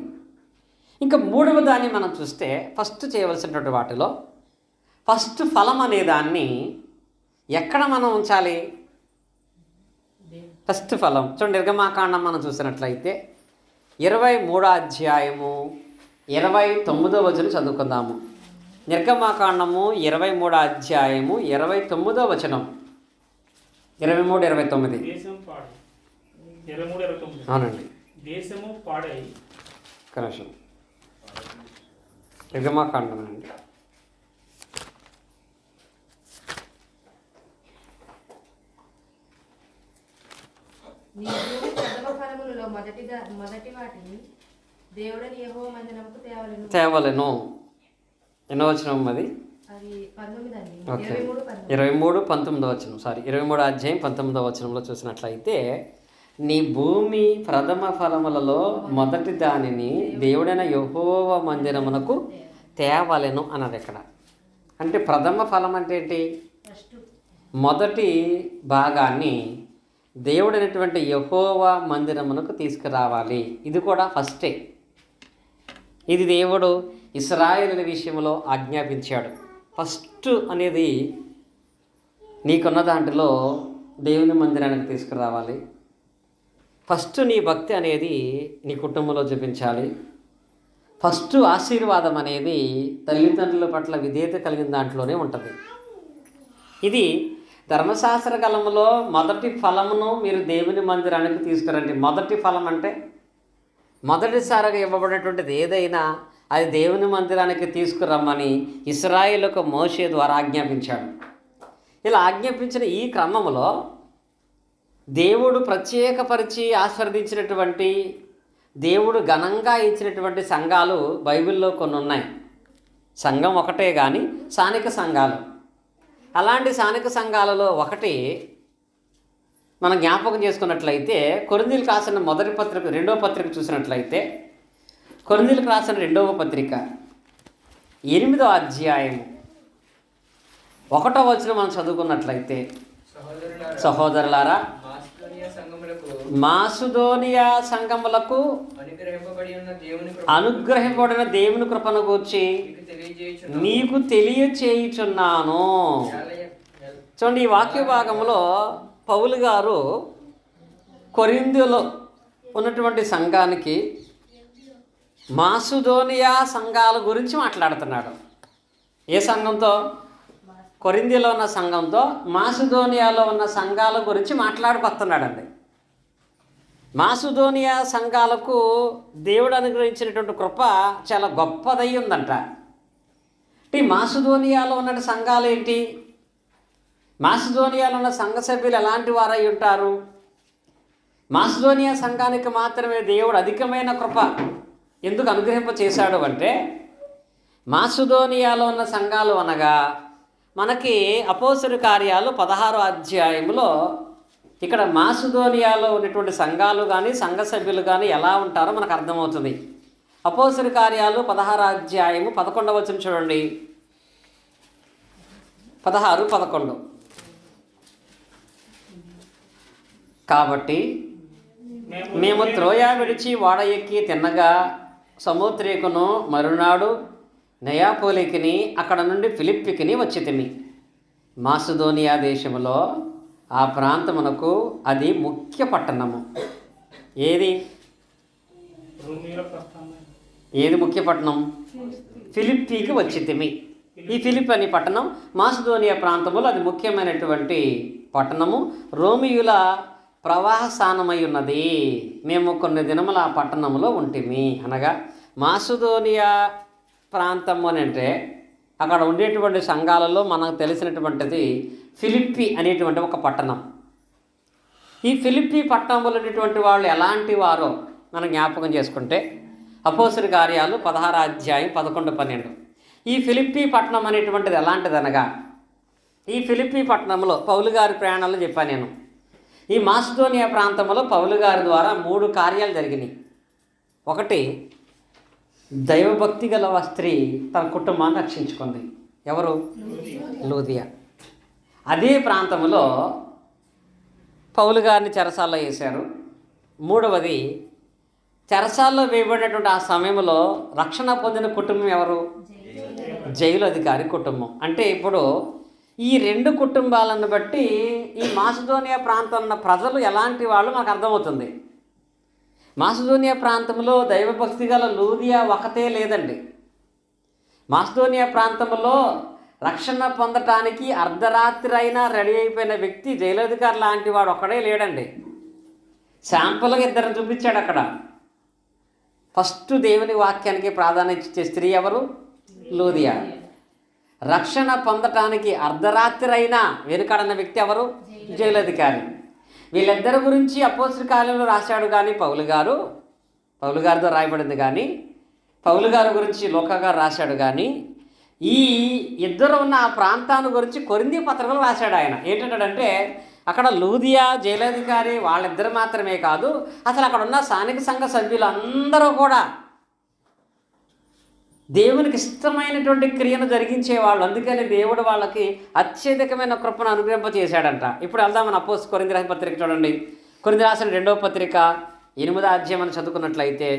ఇంకా మూడవ దాన్ని మనం చూస్తే, ఫస్ట్ చేయవలసినటువంటి వాటిలో ఫస్ట్ ఫలం అనే దాన్ని ఎక్కడ మనం ఉంచాలి? ఫస్ట్ ఫలం చూడండి, నిర్గమాకాండం మనం చూసినట్లయితే 23వ అధ్యాయము 29వ వచనం చదువుకుందాము. నిర్గమాకాండము 23వ అధ్యాయము 29వ వచనం. 23-29. అవునండి. దేశము పాడై కనీసం నిర్గమాకాండం అండి. నీ భూమి ప్రథమ ఫలములలో మొదటి వాటిని దేవుడని యెహోవా మందిరముకు తేవలెను. ఎన్నో వచనం అది? అది 19 అండి. ఓకే, 23-19వ వచనం. 23వ అధ్యాయం 19వ వచనంలో చూసినట్లయితే, నీ భూమి ప్రథమ ఫలములలో మొదటి దానిని దేవుడైన యెహోవా మందిరమునకు తేవలెను అన్నది ఇక్కడ. అంటే ప్రథమ ఫలం అంటే ఏంటి? మొదటి భాగాన్ని దేవుడైనటువంటి యెహోవా మందిరమునకు తీసుకురావాలి. ఇది కూడా ఫస్టే. ఇది దేవుడు ఇశ్రాయేలు విషయంలో ఆజ్ఞాపించాడు. ఫస్ట్ అనేది నీకున్న దాంట్లో దేవుని మందిరానికి తీసుకురావాలి. ఫస్ట్ నీ భక్తి అనేది నీ కుటుంబంలో చూపించాలి. ఫస్ట్ ఆశీర్వాదం అనేది తల్లిదండ్రుల పట్ల విధేయత కలిగిన దాంట్లోనే ఉంటుంది. ఇది ధర్మశాస్త్ర కాలంలో మొదటి ఫలమును మీరు దేవుని మందిరానికి తీసుకురండి. మొదటి ఫలం అంటే మొదటిసారిగా ఇవ్వబడినటువంటిది ఏదైనా అది దేవుని మందిరానికి తీసుకురమ్మని ఇశ్రాయేలుకు మోషే ద్వారా ఆజ్ఞాపించాడు. ఇలా ఆజ్ఞాపించిన ఈ క్రమంలో దేవుడు ప్రత్యేకపరిచి ఆస్వాదించినటువంటి, దేవుడు ఘనంగా ఇచ్చినటువంటి సంఘాలు బైబిల్లో కొన్ని ఉన్నాయి. సంఘం ఒకటే కానీ స్థానిక సంఘాలు. అలాంటి స్థానిక సంఘాలలో ఒకటి మనం జ్ఞాపకం చేసుకున్నట్లయితే కొరింథీయులకు రాసిన మొదటి పత్రిక 2వ పత్రిక చూసినట్లయితే కొరింథీయులకు రాసిన 2వ పత్రిక 8వ అధ్యాయము 1వ వచనం మనం చదువుకున్నట్లయితే, సహోదరులారా మాసిదోనియా సంఘములకు అనుగ్రహింపబడిన దేవుని కృపను గూర్చి నీకు తెలియచేయుచున్నాను. చూడండి, ఈ వాక్య భాగంలో పౌలు గారు కొరింథీయులో ఉన్నటువంటి సంఘానికి మాసిదోనియా సంఘాల గురించి మాట్లాడుతున్నాడు. ఏ సంఘంతో? కొరింథీయులో ఉన్న సంఘంతో మాసిదోనియాలో ఉన్న సంఘాల గురించి మాట్లాడుకొస్తున్నాడండి. మాసిదోనియా సంఘాలకు దేవుడు అనుగ్రహించినటువంటి కృప చాలా గొప్పదై ఉందంట. ఈ మాసిదోనియాలో ఉన్న సంఘాలు ఏంటి? మాసిదోనియాలో ఉన్న సంఘ సభ్యులు ఎలాంటి వారై ఉంటారు? మాసిదోనియా సంఘానికి మాత్రమే దేవుడు అధికమైన కృప ఎందుకు అనుగ్రహింప చేశాడు అంటే, మాసిదోనియాలో ఉన్న సంఘాలు అనగా మనకి అపోస్తలుల కార్యాలు 16వ అధ్యాయంలో ఇక్కడ మాసిదోనియాలో ఉన్నటువంటి సంఘాలు కానీ సంఘ సభ్యులు కానీ ఎలా ఉంటారో మనకు అర్థమవుతుంది. అపోస్తలుల కార్యాలు 16వ అధ్యాయము 11వ వచనం చూడండి. 16-11. కాబట్టి మేము త్రోయ విడిచి ఓడ ఎక్కి తిన్నగా సముద్రేకును మరునాడు నెయాపోలికిని అక్కడ నుండి ఫిలిప్పికిని వచ్చితిమి. మాసిదోనియా దేశంలో ఆ ప్రాంతమునకు అది ముఖ్య పట్టణము. ఏది ముఖ్య పట్టణం? ఫిలిప్పీకి వచ్చితిమి. ఈ ఫిలిప్ అనే పట్టణం మాసిదోనియా ప్రాంతంలో అది ముఖ్యమైనటువంటి పట్టణము. రోమియుల ప్రవాహ స్థానమై ఉన్నది. మేము కొన్ని దినముల ఆ పట్టణంలో ఉంటిమి. అనగా మాసిదోనియా ప్రాంతం అని అంటే అక్కడ ఉండేటువంటి సంఘాలలో మనకు తెలిసినటువంటిది ఫిలిప్పి అనేటువంటి ఒక పట్టణం. ఈ ఫిలిప్పి పట్టణంలో ఉన్నటువంటి వాళ్ళు ఎలాంటి వారో మనం జ్ఞాపకం చేసుకుంటే అపోస్తలుల కార్యాలు 16వ అధ్యాయం 11-12. ఈ ఫిలిప్పి పట్టణం అనేటువంటిది ఎలాంటిదనగా, ఈ ఫిలిప్పి పట్టణంలో పౌలు గారి ప్రయాణాలు చెప్పాను నేను. ఈ మాసిదోనియా ప్రాంతంలో పౌలు గారి ద్వారా 3 కార్యాలు జరిగినాయి. ఒకటి, దైవభక్తి గల స్త్రీ తన కుటుంబాన్ని రక్షించుకుంది. ఎవరు? లూదియా. అదే ప్రాంతంలో పౌలు గారిని చెరసాల్లో వేశారు. 3వది, చెరసాల్లో వేయబడినటువంటి ఆ సమయంలో రక్షణ పొందిన కుటుంబం ఎవరు? జైలు అధికారి కుటుంబం. అంటే ఇప్పుడు ఈ 2 కుటుంబాలను బట్టి ఈ మాసిదోనియా ప్రాంతంలో ఉన్న ప్రజలు ఎలాంటి వాళ్ళు మనకు అర్థమవుతుంది. మాసిదోనియా ప్రాంతంలో దైవభక్తి గల లూదియా ఒకతే లేదండి. మాసిదోనియా ప్రాంతంలో రక్షణ పొందటానికి అర్ధరాత్రి అయినా రెడీ అయిపోయిన వ్యక్తి జైలధికారి లాంటి వాడు ఒక్కడే లేడండి. శాంపుల్గా 2 చూపించాడు అక్కడ. ఫస్ట్ దేవుని వాక్యానికి ప్రాధాన్యత ఇచ్చే స్త్రీ ఎవరు? లూదియా. రక్షణ పొందటానికి అర్ధరాత్రి అయినా వెనుకాడన్న వ్యక్తి ఎవరు? జైలధికారి. వీళ్ళిద్దరి గురించి అపోస్తలుల కార్యాలలో రాశాడు కానీ పౌలు గారితో రాయబడింది. కానీ పౌలు గారి గురించి లూకా గారు రాశాడు. కానీ ఈ ఇద్దరు ఉన్న ఆ ప్రాంతాన్ని గురించి కొరింథీ పత్రికలో రాశాడు ఆయన. ఏంటంటే అక్కడ లూదియా జైలధికారి వాళ్ళిద్దరు మాత్రమే కాదు, అసలు అక్కడ ఉన్న స్థానిక సంఘ సభ్యులందరూ కూడా దేవునికి ఇష్టమైనటువంటి క్రియను జరిగించేవాళ్ళు. అందుకని దేవుడు వాళ్ళకి అత్యధికమైన కృపను అనుగ్రహింప చేశాడంట. ఇప్పుడు వెళ్దాం మన కొరింథీ రాసిన పత్రిక చూడండి. కొరింథీ రాసిన 2వ పత్రిక 8వ అధ్యాయం అని చదువుకున్నట్లయితే,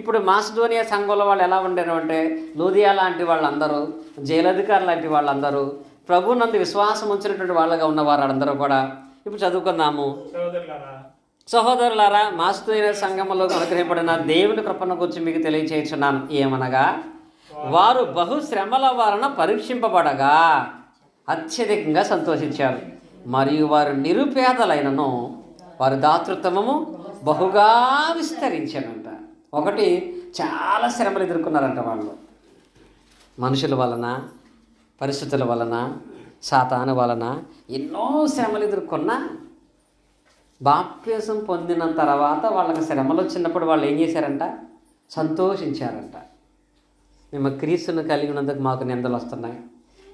ఇప్పుడు మాసిదోనియా సంఘంలో వాళ్ళు ఎలా ఉండేరు అంటే లూదియా లాంటి వాళ్ళందరూ, జైలధికారి లాంటి వాళ్ళందరూ, ప్రభునందు విశ్వాసం ఉంచినటువంటి వాళ్ళగా ఉన్నవారు అందరూ కూడా. ఇప్పుడు చదువుకుందాము. సహోదరులారా, మాసిదోనియా సంఘంలో అనుగ్రహింపబడిన దేవుని కృపను గురించి మీకు తెలియచేస్తున్నాను. ఏమనగా, వారు బహుశ్రమల వలన పరీక్షింపబడగా అత్యధికంగా సంతోషించారు. మరియు వారు నిరుపేదలైనను వారి దాతృత్వము బహుగా విస్తరించారంట. ఒకటి, చాలా శ్రమలు ఎదుర్కొన్నారంట వాళ్ళు. మనుషుల వలన, పరిస్థితుల వలన, సాతాను వలన ఎన్నో శ్రమలు ఎదుర్కొన్నా బాప్తిసం పొందిన తర్వాత వాళ్ళకి శ్రమలు వచ్చినప్పుడు వాళ్ళు ఏం చేశారంట? సంతోషించారంట. మేము క్రీస్తును కలిగినందుకు మాకు నిందలు వస్తున్నాయి,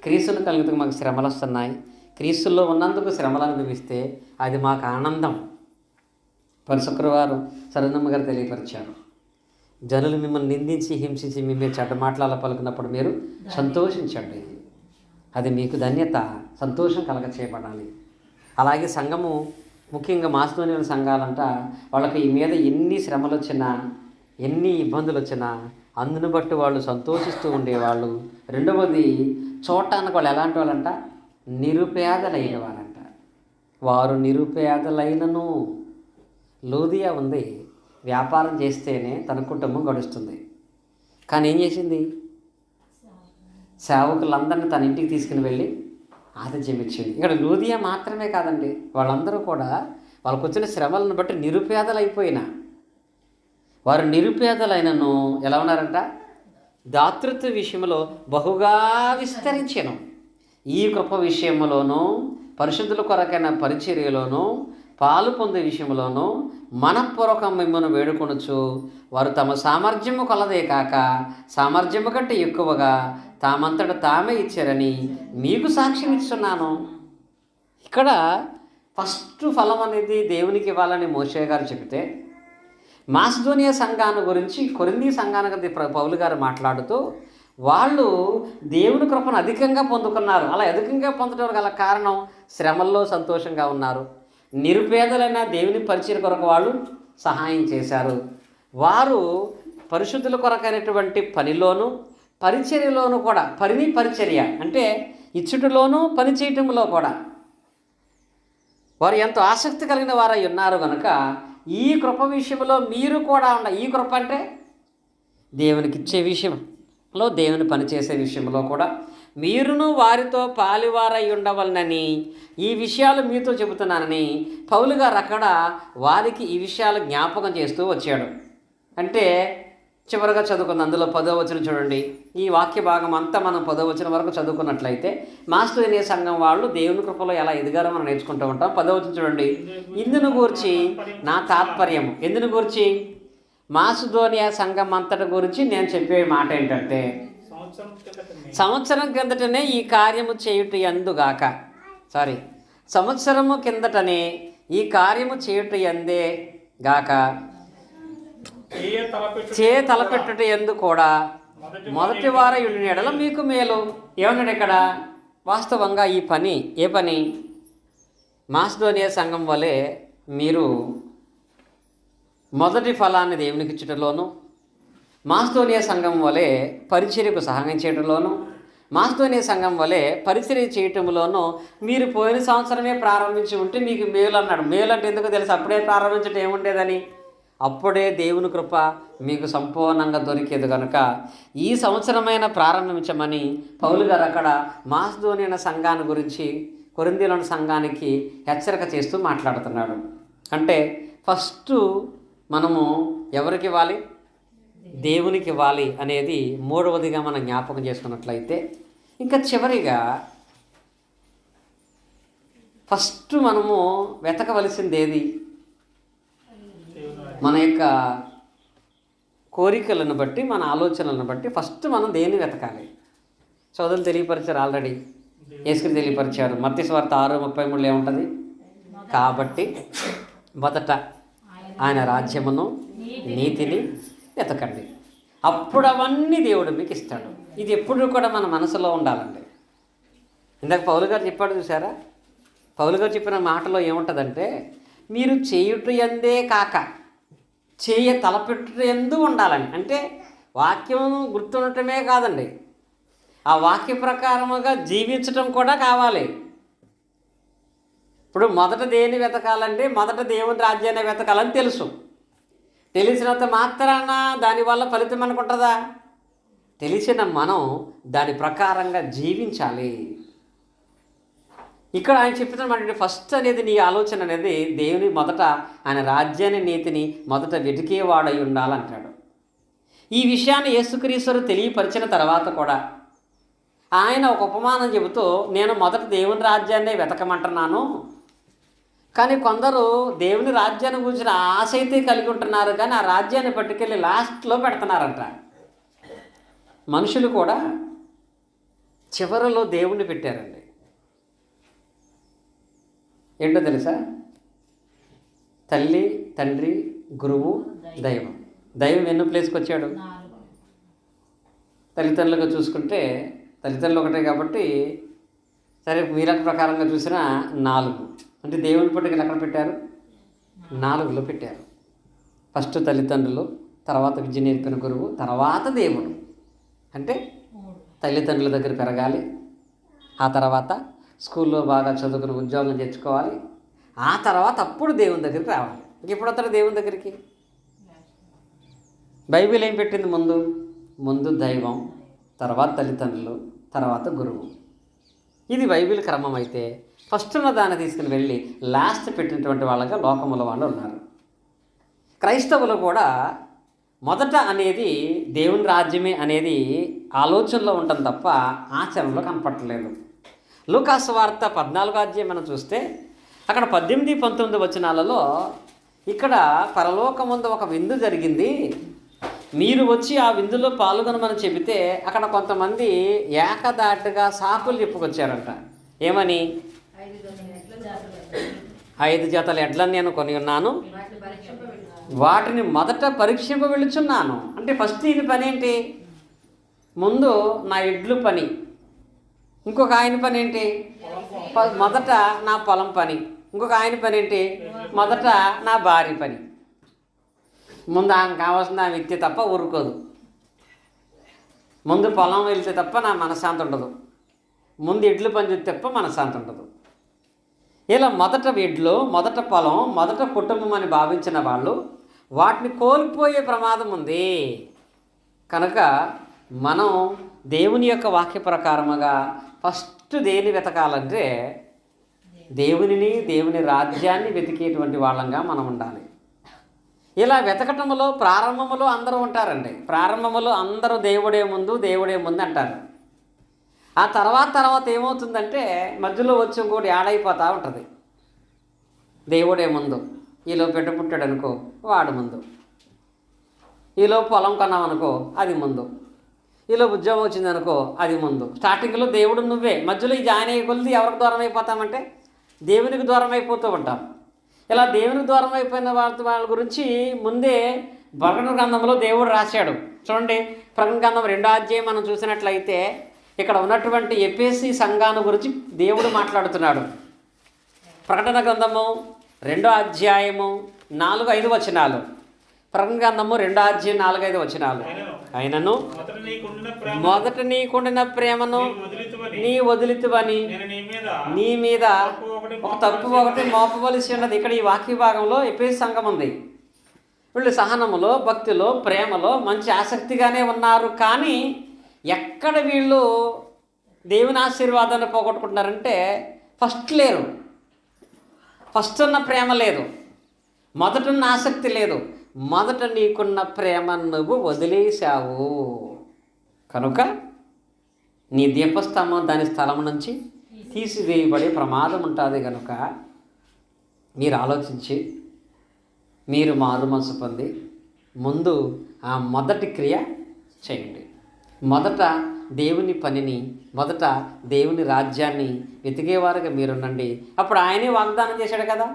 క్రీస్తును కలిగినందుకు మాకు శ్రమలు వస్తున్నాయి, క్రీస్తుల్లో ఉన్నందుకు శ్రమలు అనుభవిస్తే అది మాకు ఆనందం. శుక్రవారం సరళమ్మ గారు తెలియపరిచారు. జనులు మిమ్మల్ని నిందించి హింసించి మీ మీద చెడ్డ మాటల పలుకున్నప్పుడు మీరు సంతోషించండి, అది మీకు ధన్యత, సంతోషం కలగచేయబడాలి. అలాగే సంఘము, ముఖ్యంగా మాసిదోనియ సంఘాలంట, వాళ్ళకి ఈ మీద ఎన్ని శ్రమలు వచ్చినా ఎన్ని ఇబ్బందులు వచ్చినా అందును బట్టి వాళ్ళు సంతోషిస్తూ ఉండేవాళ్ళు. రెండవది, చూడటానికి వాళ్ళు ఎలాంటి వాళ్ళంట, నిరుపేదలైన వారంట. వారు నిరుపేదలైనను, లోదియా ఉంది, వ్యాపారం చేస్తేనే తన కుటుంబం గడుస్తుంది. కానీ ఏం చేసింది, సేవకులందరినీ తన ఇంటికి తీసుకుని వెళ్ళి ఆతిథ్యం ఇచ్చింది. ఇక్కడ లోదియా మాత్రమే కాదండి, వాళ్ళందరూ కూడా వాళ్ళకు వచ్చిన శ్రమలను బట్టి నిరుపేదలైపోయినా, వారు నిరుపేదలైనను ఎలా ఉన్నారంట, దాతృత్వ విషయంలో బహుగా విస్తరించెను. ఈ గొప్ప విషయంలోనూ పరిశుద్ధుల కొరకైన పరిచర్యలోనూ పాలు పొందే విషయంలోనూ మనఃపూర్వకం మిమ్మల్ని వేడుకొనొచ్చు. వారు తమ సామర్థ్యము కొలదే కాక సామర్థ్యము కంటే ఎక్కువగా తామంతట తామే ఇచ్చారని మీకు సాక్ష్యం ఇస్తున్నాను. ఇక్కడ ఫస్ట్ ఫలం అనేది దేవునికి ఇవ్వాలని మోషే గారు చెబితే, మాసిదోనియా సంఘాన్ని గురించి కొరింథీ సంఘానికి పౌలు గారు మాట్లాడుతూ, వాళ్ళు దేవుని కృపను అధికంగా పొందుకున్నారు. అలా అధికంగా పొందడం గల కారణం శ్రమల్లో సంతోషంగా ఉన్నారు. నిరుపేదలైన దేవుని పరిచర్య కొరకు వాళ్ళు సహాయం చేశారు. వారు పరిశుద్ధుల కొరకైనటువంటి పనిలోనూ పరిచర్యలోనూ కూడా, పరిచర్య అంటే ఇచ్చుటలోనూ పని చేయటంలో కూడా వారు ఎంతో ఆసక్తి కలిగిన వారై ఉన్నారు కనుక ఈ కృప విషయంలో మీరు కూడా ఈ కృప అంటే దేవునికి ఇచ్చే విషయంలో, దేవుని పనిచేసే విషయంలో కూడా మీరును వారితో పాలివారై ఉండవలనని ఈ విషయాలు మీతో చెబుతున్నానని పౌలు గారు అక్కడ వారికి ఈ విషయాలు జ్ఞాపకం చేస్తూ వచ్చాడు. అంటే చివరిగా చదువుకుంది, అందులో 10వ వచనం చూడండి. ఈ వాక్య భాగం అంతా మనం 10వ వచనం వరకు చదువుకున్నట్లయితే మాసిదోనియా సంఘం వాళ్ళు దేవుని కృపలో ఎలా ఎదిగారో మనం నేర్చుకుంటూ ఉంటాం. 10వ వచనం చూడండి. ఇందును గూర్చి నా తాత్పర్యము, ఎందును గూర్చి, మాసిదోనియా సంఘం అంతటి గురించి నేను చెప్పే మాట ఏంటంటే, సంవత్సరం కిందటనే ఈ కార్యము చేయుట ఎందుగాక, సంవత్సరము కిందటనే ఈ కార్యము చేయుట ఎందే గాక తలపెట్టుట ఎందు కూడా మొదటి వారై ఉండిన ఎడల మీకు మేలు. ఏమన్నాడు ఇక్కడ, వాస్తవంగా ఈ పని, ఏ పని, మాసిదోనియా సంఘం వలె మీరు మొదటి ఫలాన్ని దేవునికి ఇచ్చటలోను, మాసిదోనియా సంఘం వలె పరిచర్యకు సహాయం చేయడంలోను, మాసిదోనియా సంఘం వలె పరిచర్య చేయటంలోనూ మీరు పోయిన సంవత్సరమే ప్రారంభించి ఉంటే మీకు మేలు అన్నాడు. మేలు అంటే ఎందుకు తెలుసు, అప్పుడే ప్రారంభించడం ఏముండేదని, అప్పుడే దేవుని కృప మీకు సంపూర్ణంగా దొరికేది కనుక ఈ సంవత్సరమైన ప్రారంభించమని పౌలు గారు అక్కడ మాసిదోనియా సంఘాన్ని గురించి కొరింథీలోని సంఘానికి హెచ్చరిక చేస్తూ మాట్లాడుతున్నాడు. అంటే ఫస్ట్ మనము ఎవరికి ఇవ్వాలి, దేవునికి ఇవ్వాలి అనేది మూడవదిగా మనం జ్ఞాపకం చేసుకున్నట్లయితే, ఇంకా చివరిగా ఫస్ట్ మనము వెతకవలసింది ఏది, మన యొక్క కోరికలను బట్టి, మన ఆలోచనలను బట్టి ఫస్ట్ మనం దేన్ని వెతకాలి. సోదరులు తెలియపరిచారు, ఆల్రెడీ యేసుకి తెలియపరిచారు. మత్తయి సువార్త 6:33 ఏముంటుంది, కాబట్టి మొదట ఆయన రాజ్యమును నీతిని వెతకండి, అప్పుడు అవన్నీ దేవుడు మీకు ఇస్తాడు. ఇది ఎప్పుడు కూడా మన మనసులో ఉండాలండి. ఇందాక పౌలు గారు చెప్పాడు చూసారా, పౌలు గారు చెప్పిన మాటలో ఏముంటుందంటే, మీరు చేయుట ఎందే కాక తలపెట్టుట ఎందు ఉండాలని. అంటే వాక్యం గుర్తుండటమే కాదండి, ఆ వాక్య ప్రకారముగా జీవించటం కూడా కావాలి. ఇప్పుడు మొదట దేన్ని వెతకాలంటే మొదట దేవుని రాజ్యాన్ని వెతకాలని తెలుసు. తెలిసినంత మాత్రాన దానివల్ల ఫలితం అనుకుంటుందా, తెలిసిన మనం దాని ప్రకారంగా జీవించాలి. ఇక్కడ ఆయన చెప్తున్నమాట, ఫస్ట్ అనేది నీ ఆలోచన అనేది దేవుని మొదట ఆయన రాజ్యాన్ని నీతిని మొదట వెతికేవాడై ఉండాలంటాడు. ఈ విషయాన్ని యేసుక్రీస్తు తెలియపరిచిన తర్వాత కూడా ఆయన ఒక ఉపమానం చెబుతూ, నేను మొదట దేవుని రాజ్యాన్ని వెతకమంటున్నాను, కానీ కొందరు దేవుని రాజ్యాన్ని గురించిన ఆశ అయితే కలిగి ఉంటున్నారు, కానీ ఆ రాజ్యాన్ని పట్టుకెళ్ళి లాస్ట్లో పెడుతున్నారంట. మనుషులు కూడా చివరిలో దేవుణ్ణి పెట్టారండి. ఏంటో తెలుసా? తల్లి, తండ్రి, గురువు, దైవం. దైవం ఎన్నో ప్లేస్కి వచ్చాడు? తల్లిదండ్రులుగా చూసుకుంటే తల్లిదండ్రులు ఒకటే కాబట్టి సరే మీరక ప్రకారంగా చూసినా 4. అంటే దేవుని పుట్టుకలు ఎక్కడ పెట్టారు? 4లో పెట్టారు. ఫస్ట్ తల్లిదండ్రులు, తర్వాత విద్య నేర్పిన గురువు, తర్వాత దేవుడు. అంటే తల్లిదండ్రుల దగ్గర పెరగాలి, ఆ తర్వాత స్కూల్లో బాగా చదువుకుని ఉద్యోగం తెచ్చుకోవాలి, ఆ తర్వాత అప్పుడు దేవుని దగ్గరికి రావాలి. ఇంకెప్పుడు వస్తారు దేవుని దగ్గరికి? బైబిల్ ఏం పెట్టింది? ముందు దైవం, తర్వాత తల్లిదండ్రులు, తర్వాత గురువు. ఇది బైబిల్ క్రమం. అయితే ఫస్ట్ ఉన్న దాన్ని తీసుకుని వెళ్ళి లాస్ట్ పెట్టినటువంటి వాళ్ళగా లోకముల వాళ్ళు ఉన్నారు. క్రైస్తవులు కూడా మొదట అనేది దేవుని రాజ్యమే అనేది ఆలోచనలో ఉండటం తప్ప ఆచరణలో కనపడలేదు. లూకాసు వార్త 14వ అధ్యాయం మనం చూస్తే అక్కడ 18, 19 వచనాలలో ఇక్కడ పరలోకమందు ఒక విందు జరిగింది, మీరు వచ్చి ఆ విందులో పాల్గొనమని చెబితే అక్కడ కొంతమంది ఏకదాటిగా సాకులు చెప్పుకొచ్చారంట. ఏమని? 5 జతల ఎడ్లను నేను కొని ఉన్నాను, వాటిని మొదట పరీక్షింప వెళుచున్నాను. అంటే ఫస్ట్ ఈయన పని ఏంటి? ముందు నా ఎడ్లు పని. ఇంకొక ఆయన పని ఏంటి? మొదట నా పొలం పని. ఇంకొక ఆయన పని ఏంటి? మొదట నా భార్య పని. ముందు ఆమె కావాల్సింది ఆమె ఎత్తే తప్ప ఊరుకోదు. ముందు పొలం వెళ్తే తప్ప నా మనశ్శాంతి ఉండదు. ముందు ఎడ్లు పని చేస్తే తప్ప మనశ్శాంతి ఉండదు. ఇలా మొదట ఎడ్లు, మొదట పొలం, మొదట కుటుంబం అని భావించిన వాళ్ళు వాటిని కోల్పోయే ప్రమాదం ఉంది. కనుక మనం దేవుని యొక్క వాక్య ప్రకారముగా ఫస్ట్ దేని వెతకాలంటే దేవునిని, దేవుని రాజ్యాన్ని వెతికేటువంటి వాళ్ళంగా మనం ఉండాలి. ఇలా వెతకటంలో ప్రారంభములో అందరూ ఉంటారండి. ప్రారంభములో అందరూ దేవుడే ముందు అంటారు. ఆ తర్వాత ఏమవుతుందంటే మధ్యలో వచ్చి ఇంకోటి యాడైపోతూ ఉంటుంది. దేవుడే ముందు, ఈలో బిడ్డ పుట్టాడు అనుకో వాడు ముందు, ఈలో పొలం కొన్నామనుకో అది ముందు, ఈలో ఉద్యోగం వచ్చిందనుకో అది ముందు. స్టార్టింగ్లో దేవుడు నువ్వే, మధ్యలో ఈ జాయిన్ అయ్యే కొలిది ఎవరికి దూరం అయిపోతామంటే దేవునికి దూరం అయిపోతూ ఉంటాం. ఇలా దేవునికి దూరం అయిపోయిన వాళ్ళ గురించి ముందే ప్రకటన గ్రంథంలో దేవుడు రాశాడు. చూడండి, ప్రకటన గ్రంథం 2వ అధ్యాయం మనం చూసినట్లయితే ఇక్కడ ఉన్నటువంటి ఎఫెసీ సంఘాన్ని గురించి దేవుడు మాట్లాడుతున్నాడు. ప్రకటన గ్రంథము 2వ అధ్యాయము 4, 5 వచనాలు. ప్రకటన గ్రంథము 2వ అధ్యాయం 4, 5 వచనాలు. అయినను మొదట నీకుండిన ప్రేమను నీ వదిలితువని నీ మీద ఒక తప్పు ఒకటి మోపవలసి ఉన్నది. ఇక్కడ ఈ వాక్య భాగంలో ఎఫెసీ సంఘం ఉంది. వీళ్ళు సహనములో, భక్తిలో, ప్రేమలో మంచి ఆసక్తిగానే ఉన్నారు. కానీ ఎక్కడ వీళ్ళు దేవుని ఆశీర్వాదాన్ని పోగొట్టుకుంటున్నారంటే ఫస్ట్ లేరు. ఫస్ట్ ఉన్న ప్రేమ లేదు, మొదటున్న ఆసక్తి లేదు. మొదట నీకున్న ప్రేమ నువ్వు వదిలేశావు కనుక నీ దీపస్తంభం దాని స్థలం నుంచి తీసివేయబడే ప్రమాదం ఉంటుంది. కనుక మీరు ఆలోచించి మీరు మారు మనసు పొంది ముందు ఆ మొదటి క్రియ చేయండి. మొదట దేవుని పనిని, మొదట దేవుని రాజ్యాన్ని వెతికేవారుగా మీరుండండి. అప్పుడు ఆయనే వాగ్దానం చేశాడు కదా,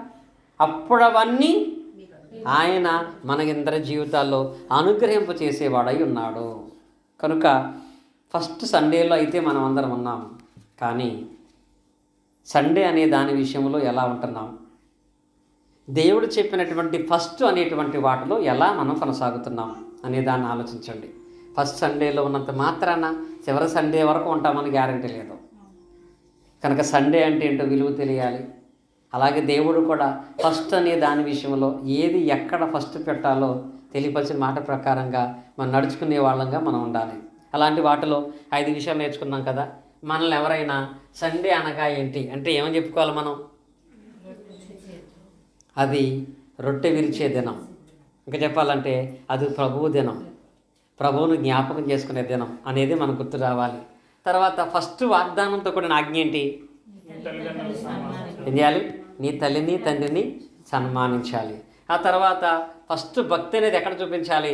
అప్పుడు అవన్నీ ఆయన మనకిందరి జీవితాల్లో అనుగ్రహింప చేసేవాడై ఉన్నాడు. కనుక ఫస్ట్ సండేలో అయితే మనం అందరం ఉన్నాం. కానీ సండే అనే దాని విషయంలో ఎలా ఉంటున్నాం? దేవుడు చెప్పినటువంటి ఫస్ట్ అనేటువంటి వాటిలో ఎలా మనం కొనసాగుతున్నాం అనే దాన్ని ఆలోచించండి. ఫస్ట్ సండేలో ఉన్నంత మాత్రాన చివరి సండే వరకు ఉంటామని గ్యారంటీ లేదు. కనుక సండే అంటే ఏంటో విలువ తెలియాలి. అలాగే దేవుడు కూడా ఫస్ట్ అనే దాని విషయంలో ఏది ఎక్కడ ఫస్ట్ పెట్టాలో తెలియపరిచిన మాట ప్రకారంగా మనం నడుచుకునే వాళ్ళంగా మనం ఉండాలి. అలాంటి వాటిలో 5 విషయాలు నేర్చుకున్నాం కదా. మనల్ని ఎవరైనా సండే అనగా ఏంటి అంటే ఏమని చెప్పుకోవాలి మనం? అది రొట్టె విరిచే దినం. ఇంకా చెప్పాలంటే అది ప్రభువు దినం, ప్రభువును జ్ఞాపకం చేసుకునే దినం అనేది మనకు గుర్తు రావాలి. తర్వాత ఫస్ట్ వాగ్దానంతో కూడిన ఆజ్ఞ ఏంటి? ఏం చేయాలి? నీ తల్లిని తండ్రిని సన్మానించాలి. ఆ తర్వాత ఫస్ట్ భక్తి అనేది ఎక్కడ చూపించాలి?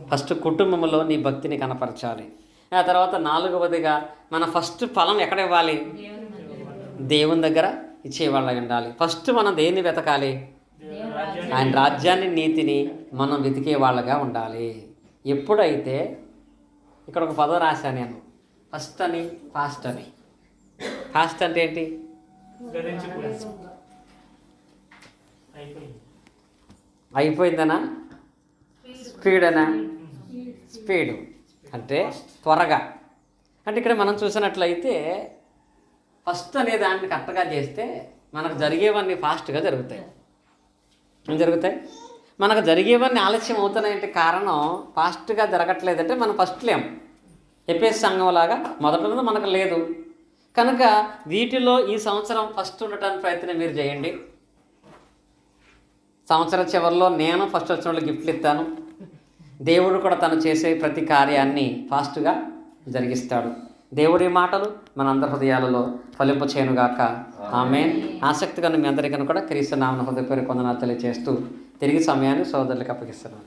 ఫస్ట్ కుటుంబంలో నీ భక్తిని కనపరచాలి. ఆ తర్వాత 4వదిగా మన ఫస్ట్ ఫలం ఎక్కడ ఇవ్వాలి? దేవుని దగ్గర ఇచ్చేవాళ్ళ ఉండాలి. ఫస్ట్ మనం దేన్ని వెతకాలి? ఆయన రాజ్యాన్ని, నీతిని మనం వెతికే వాళ్ళగా ఉండాలి. ఎప్పుడైతే ఇక్కడ ఒక పదం రాశాను నేను, ఫస్ట్ అని ఫాస్ట్ అని. ఫాస్ట్ అంటే ఏంటి? అయిపోయిందనా? స్పీడ్ అనా? స్పీడ్ అంటే త్వరగా. అంటే ఇక్కడ మనం చూసినట్లయితే ఫస్ట్ అనే దాన్ని కరెక్ట్గా చేస్తే మనకు జరిగేవన్నీ ఫాస్ట్గా జరుగుతాయి. ఏం జరుగుతాయి? మనకు జరిగేవన్నీ ఆలస్యం అవుతున్నాయంటే కారణం ఫాస్ట్గా జరగట్లేదంటే మనం ఫస్ట్ లేం. ఎపిఎస్ సంఘంలాగా మొదట మనకు లేదు కనుక వీటిలో ఈ సంవత్సరం ఫస్ట్ ఉండటానికి ప్రయత్నం మీరు చేయండి. సంవత్సరం చివరిలో నేను ఫస్ట్ వచ్చిన వాళ్ళకి గిఫ్ట్లు ఇస్తాను. దేవుడు కూడా తను చేసే ప్రతి కార్యాన్ని ఫాస్ట్గా జరిగిస్తాడు. దేవుడి మాటలు మనందరి హృదయాలలో ఫలింపచేయునుగాక. ఆమేన్. ఆసక్తిగా మీ అందరికీ కూడా క్రీస్తు నామమున హృదయపూర్వక వందనాలు తెలియజేస్తూ తిరిగి సమయాన్ని సోదరులకు అప్పగిస్తున్నాను.